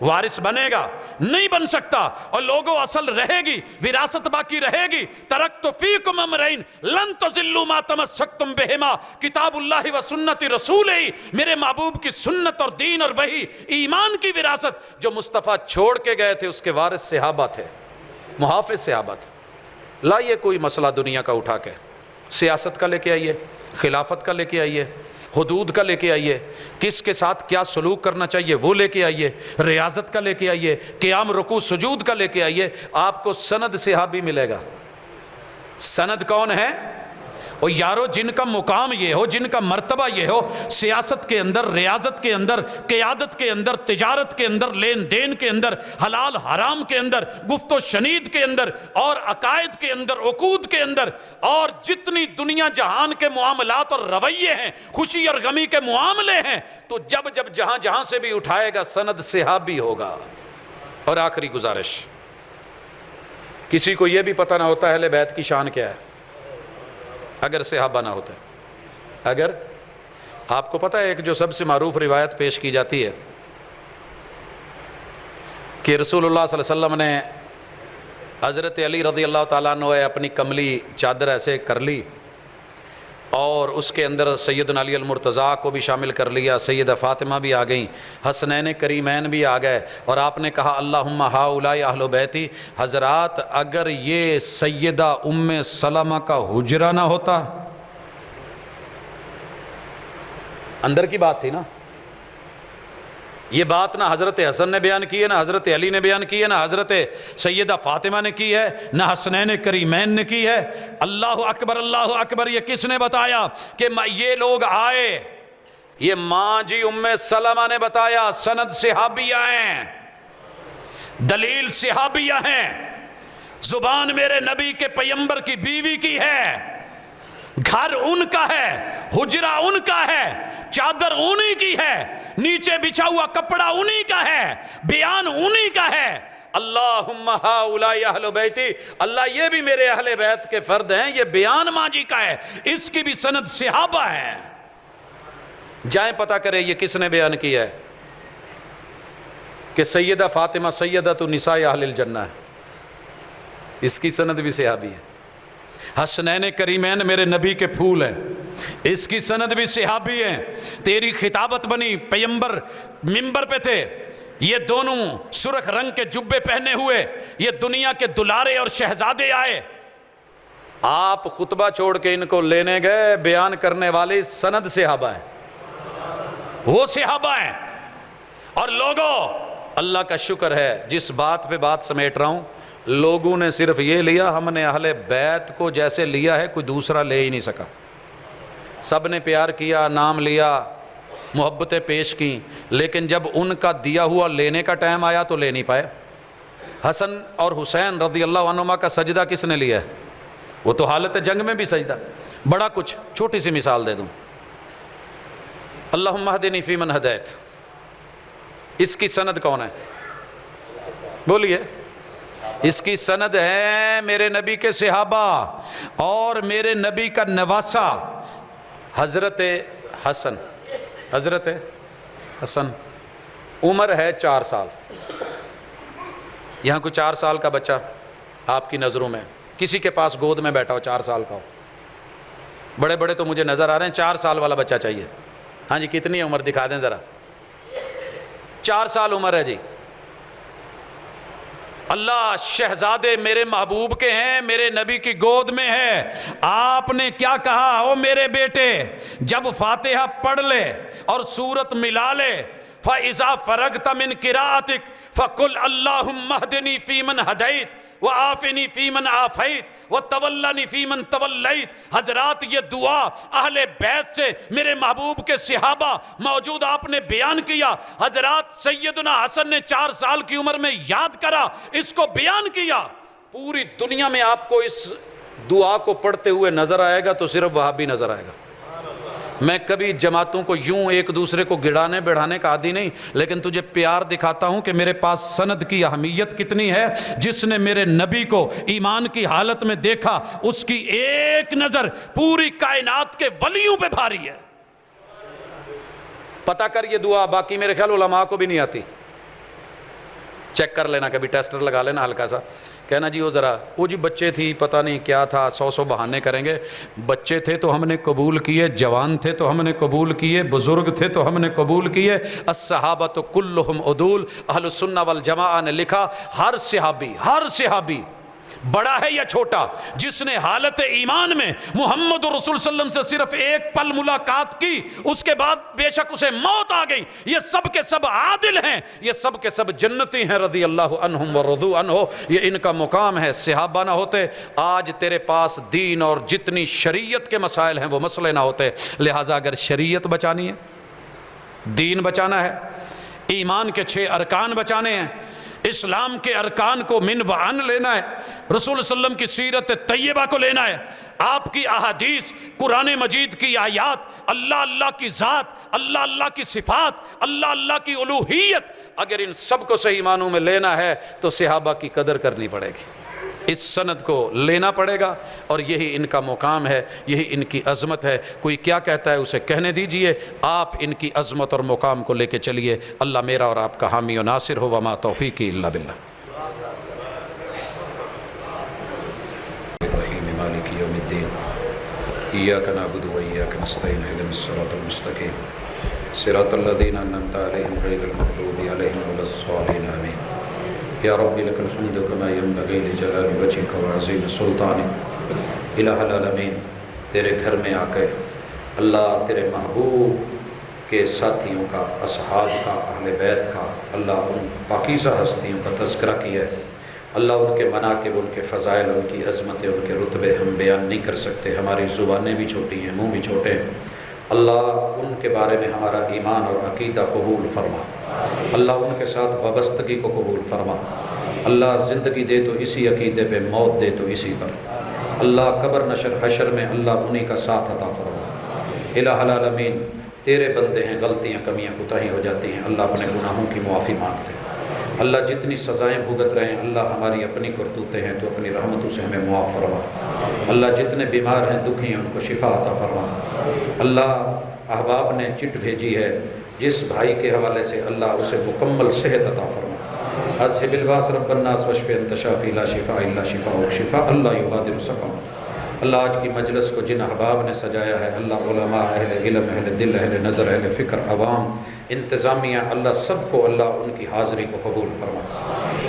وارث بنے گا؟ نہیں بن سکتا۔ اور لوگوں اصل رہے گی، وراثت باقی رہے گی۔ ترکت فیکم امرین لن تضلوا ما تمسکتم بہما کتاب اللہ و سنت رسولہ۔ میرے محبوب کی سنت اور دین اور وحی، ایمان کی وراثت جو مصطفیٰ چھوڑ کے گئے تھے، اس کے وارث صحابہ تھے، محافظ صحابہ تھے۔ لائیے کوئی مسئلہ دنیا کا اٹھا کے، سیاست کا لے کے آئیے، خلافت کا لے کے آئیے، حدود کا لے کے آئیے، کس کے ساتھ کیا سلوک کرنا چاہیے وہ لے کے آئیے، ریاضت کا لے کے آئیے، قیام رکوع سجود کا لے کے آئیے، آپ کو سند صحابی ملے گا۔ سند کون ہے؟ اور یارو جن کا مقام یہ ہو، جن کا مرتبہ یہ ہو، سیاست کے اندر، ریاضت کے اندر، قیادت کے اندر، تجارت کے اندر، لین دین کے اندر، حلال حرام کے اندر، گفت و شنید کے اندر، اور عقائد کے اندر، عقود کے اندر، اور جتنی دنیا جہان کے معاملات اور رویے ہیں، خوشی اور غمی کے معاملے ہیں، تو جب جب جہاں جہاں سے بھی اٹھائے گا سند صحابی ہوگا۔ اور آخری گزارش، کسی کو یہ بھی پتہ نہ ہوتا اہل بیت کی شان کیا ہے اگر صحابہ نہ ہوتے۔ اگر آپ کو پتہ ہے ایک جو سب سے معروف روایت پیش کی جاتی ہے کہ رسول اللہ صلی اللہ علیہ وسلم نے حضرت علی رضی اللہ تعالیٰ عنہ اپنی کملی چادر ایسے کر لی اور اس کے اندر سیدنا علی المرتضیٰ کو بھی شامل کر لیا، سیدہ فاطمہ بھی آ گئیں، حسنین کریمین بھی آ گئے، اور آپ نے کہا اللہم ہؤلاء اہل بیتی۔ حضرات اگر یہ سیدہ ام سلمہ کا حجرہ نہ ہوتا، اندر کی بات تھی نا، یہ بات نہ حضرت حسن نے بیان کی ہے، نہ حضرت علی نے بیان کی ہے، نہ حضرت سیدہ فاطمہ نے کی ہے، نہ حسنین کریمین نے کی ہے۔ اللہ اکبر اللہ اکبر، یہ کس نے بتایا کہ یہ لوگ آئے؟ یہ ماں جی ام سلمہ نے بتایا، سند صحابیہ ہیں، دلیل صحابیہ ہیں، زبان میرے نبی کے پیغمبر کی بیوی کی ہے، گھر ان کا ہے، حجرہ ان کا ہے، چادر انہی کی ہے، نیچے بچھا ہوا کپڑا انہی کا ہے، بیان انہی کا ہے۔ اللہم ہؤلاء اہل بیتی، اللہ یہ بھی میرے اہل بیت کے فرد ہیں، یہ بیان ماں جی کا ہے، اس کی بھی سند صحابہ ہے۔ جائیں پتہ کرے یہ کس نے بیان کیا ہے کہ سیدہ فاطمہ سیدۃ النساء اہل الجنہ ہے، اس کی سند بھی صحابی ہے۔ حسنین کریمین میرے نبی کے پھول ہیں، اس کی سند بھی صحابی ہیں۔ تیری خطابت بنی، پیغمبر منبر پہ تھے، یہ دونوں سرخ رنگ کے جبے پہنے ہوئے، یہ دنیا کے دلارے اور شہزادے آئے، آپ خطبہ چھوڑ کے ان کو لینے گئے، بیان کرنے والے سند صحابہ ہیں، وہ صحابہ ہیں۔ اور لوگوں، اللہ کا شکر ہے جس بات پہ بات سمیٹ رہا ہوں، لوگوں نے صرف یہ لیا، ہم نے اہل بیت کو جیسے لیا ہے کوئی دوسرا لے ہی نہیں سکا، سب نے پیار کیا، نام لیا، محبتیں پیش کیں، لیکن جب ان کا دیا ہوا لینے کا ٹائم آیا تو لے نہیں پائے۔ حسن اور حسین رضی اللہ عنہما کا سجدہ کس نے لیا ہے؟ وہ تو حالت جنگ میں بھی سجدہ، بڑا کچھ، چھوٹی سی مثال دے دوں، اللہم اہدنی فیمن ہدیت، اس کی سند کون ہے؟ بولیے۔ اس کی سند ہے میرے نبی کے صحابہ اور میرے نبی کا نواسہ حضرت حسن۔ حضرت حسن عمر ہے 4 سال، یہاں کوئی 4 سال کا بچہ آپ کی نظروں میں کسی کے پاس گود میں بیٹھا ہو 4 سال کا ہو، بڑے بڑے تو مجھے نظر آ رہے ہیں، 4 سال والا بچہ چاہیے۔ ہاں جی کتنی عمر دکھا دیں ذرا، 4 سال عمر ہے جی۔ اللہ شہزادے میرے محبوب کے ہیں، میرے نبی کی گود میں ہے۔ آپ نے کیا کہا؟ او میرے بیٹے جب فاتحہ پڑھ لے اور سورت ملا لے، فَإِذَا فَرَغْتَ مِنْ قِرَاءَتِكَ فَقُلْ اللَّهُمَّ اهْدِنِي فِيمَنْ هَدَيْتَ وَعَافِنِي فِيمَنْ عَافَيْتَ وَتَوَلَّنِي فِيمَنْ تَوَلَّيْتَ۔ حضرات یہ دعا اہل بیت سے میرے محبوب کے صحابہ موجود آپ نے بیان کیا۔ حضرات سیدنا حسن نے 4 سال کی عمر میں یاد کرا، اس کو بیان کیا۔ پوری دنیا میں آپ کو اس دعا کو پڑھتے ہوئے نظر آئے گا تو صرف وہابی نظر آئے گا۔ میں کبھی جماعتوں کو یوں ایک دوسرے کو گڑانے بڑھانے کا عادی نہیں، لیکن تجھے پیار دکھاتا ہوں کہ میرے پاس سند کی اہمیت کتنی ہے۔ جس نے میرے نبی کو ایمان کی حالت میں دیکھا، اس کی ایک نظر پوری کائنات کے ولیوں پہ بھاری ہے۔ پتہ کر یہ دعا، باقی میرے خیال علماء کو بھی نہیں آتی، چیک کر لینا، کبھی ٹیسٹر لگا لینا ہلکا سا، کہنا جی وہ ذرا وہ جی بچے تھی پتہ نہیں کیا تھا، 100 بہانے کریں گے۔ بچے تھے تو ہم نے قبول کیے، جوان تھے تو ہم نے قبول کیے، بزرگ تھے تو ہم نے قبول کیے۔ الصحابۃ کلہم عدول، اہل السنہ والجماعہ نے لکھا ہر صحابی بڑا ہے یا چھوٹا، جس نے حالت ایمان میں محمد رسول صلی اللہ علیہ وسلم سے صرف ایک پل ملاقات کی، اس کے بعد بے شک اسے موت آ گئی، یہ سب کے سب عادل ہیں، یہ سب کے سب جنتی ہیں رضی اللہ عنہم ورضوا عنہ، یہ ان کا مقام ہے۔ صحابہ نہ ہوتے آج تیرے پاس دین اور جتنی شریعت کے مسائل ہیں وہ مسئلے نہ ہوتے۔ لہٰذا اگر شریعت بچانی ہے، دین بچانا ہے، ایمان کے 6 ارکان بچانے ہیں، اسلام کے ارکان کو من و عن لینا ہے، رسول صلی اللہ علیہ وسلم کی سیرت طیبہ کو لینا ہے، آپ کی احادیث، قرآن مجید کی آیات، اللہ اللہ کی ذات، اللہ اللہ کی صفات، اللہ اللہ کی الوہیت، اگر ان سب کو صحیح معنوں میں لینا ہے تو صحابہ کی قدر کرنی پڑے گی، اس سند کو لینا پڑے گا، اور یہی ان کا مقام ہے، یہی ان کی عظمت ہے۔ کوئی کیا کہتا ہے اسے کہنے دیجئے، آپ ان کی عظمت اور مقام کو لے کے چلیے۔ اللہ میرا اور آپ کا حامی و ناصر ہو، وما توفیقی الا باللہ۔ مالک یوم الدین، ایاک نعبد و ایاک نستعین، اہدنا الصراط المستقیم، صراط الذین انعمت علیہم غیر المغضوب علیہم ولا الضالین، آمین۔ یا رب لک الحمد کما ینبغی لجلال وجہک وعظیم سلطانک۔ الہ العالمین، تیرے گھر میں آ کے اللہ تیرے محبوب کے ساتھیوں کا، اصحاب کا، اہل بیت کا، اللہ ان پاکیزہ ہستیوں کا تذکرہ کیا ہے۔ اللہ ان کے مناقب، ان کے فضائل، ان کی عظمتیں، ان کے رتبے ہم بیان نہیں کر سکتے، ہماری زبانیں بھی چھوٹی ہیں، منہ بھی چھوٹے ہیں۔ اللہ ان کے بارے میں ہمارا ایمان اور عقیدہ قبول فرما، اللہ ان کے ساتھ وابستگی کو قبول فرما، اللہ زندگی دے تو اسی عقیدے پہ، موت دے تو اسی پر، اللہ قبر نشر حشر میں اللہ انہی کا ساتھ عطا فرما۔ الہ العالمین، تیرے بندے ہیں، غلطیاں کمیاں کوتاہی ہو جاتی ہیں، اللہ اپنے گناہوں کی معافی مانگتے ہیں۔ اللہ جتنی سزائیں بھگت رہے ہیں، اللہ ہماری اپنی کرتوتیں ہیں تو اپنی رحمتوں سے ہمیں معاف فرما۔ اللہ جتنے بیمار ہیں، دکھی ہیں، ان کو شفا عطا فرما۔ اللہ احباب نے چٹ بھیجی ہے جس بھائی کے حوالے سے، اللہ اسے مکمل صحت عطا فرما۔ اذھب الباس رب الناس واشف انت شافی لا شفاء الا شفاءک شفاء اللہ یغادر سقما۔ اللہ آج کی مجلس کو جن احباب نے سجایا ہے، اللہ علماء، اہل علم، اہل دل، اہل نظر، اہل فکر، عوام، انتظامیہ، اللہ سب کو اللہ ان کی حاضری کو قبول فرما۔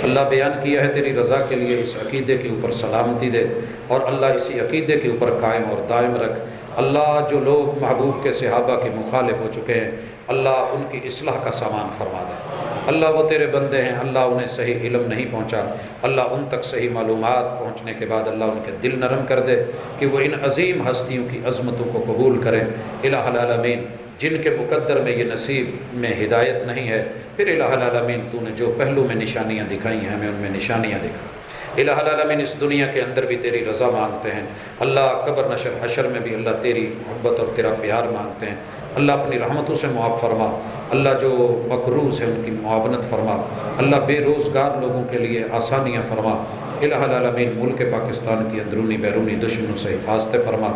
اللہ بیان کیا ہے تیری رضا کے لیے، اس عقیدے کے اوپر سلامتی دے، اور اللہ اسی عقیدے کے اوپر قائم اور دائم رکھ۔ اللہ جو لوگ محبوب کے صحابہ کے مخالف ہو چکے ہیں، اللہ ان کی اصلاح کا سامان فرما دے۔ اللہ وہ تیرے بندے ہیں، اللہ انہیں صحیح علم نہیں پہنچا، اللہ ان تک صحیح معلومات پہنچنے کے بعد اللہ ان کے دل نرم کر دے کہ وہ ان عظیم ہستیوں کی عظمتوں کو قبول کریں۔ الہ العالمین، جن کے مقدر میں یہ نصیب میں ہدایت نہیں ہے، پھر الہ العالمین تو نے جو پہلو میں نشانیاں دکھائی ہیں ہمیں ان میں نشانیاں دکھا۔ الہ العالمین، اس دنیا کے اندر بھی تیری رضا مانگتے ہیں، اللہ قبر نشر حشر میں بھی اللہ تیری محبت اور تیرا پیار مانگتے ہیں۔ اللہ اپنی رحمتوں سے معاف فرما، اللہ جو مقروض ہیں ان کی معاونت فرما، اللہ بے روزگار لوگوں کے لیے آسانیاں فرما۔ الہ العالمین، ملک پاکستان کی اندرونی بیرونی دشمنوں سے حفاظت فرما،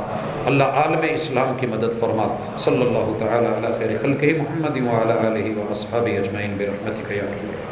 اللہ عالم اسلام کی مدد فرما۔ صلی اللہ تعالی علی خیر خلقہ محمد وعلی آلہ واصحابہ اجمعین برحمتک یا ارحم الراحمین۔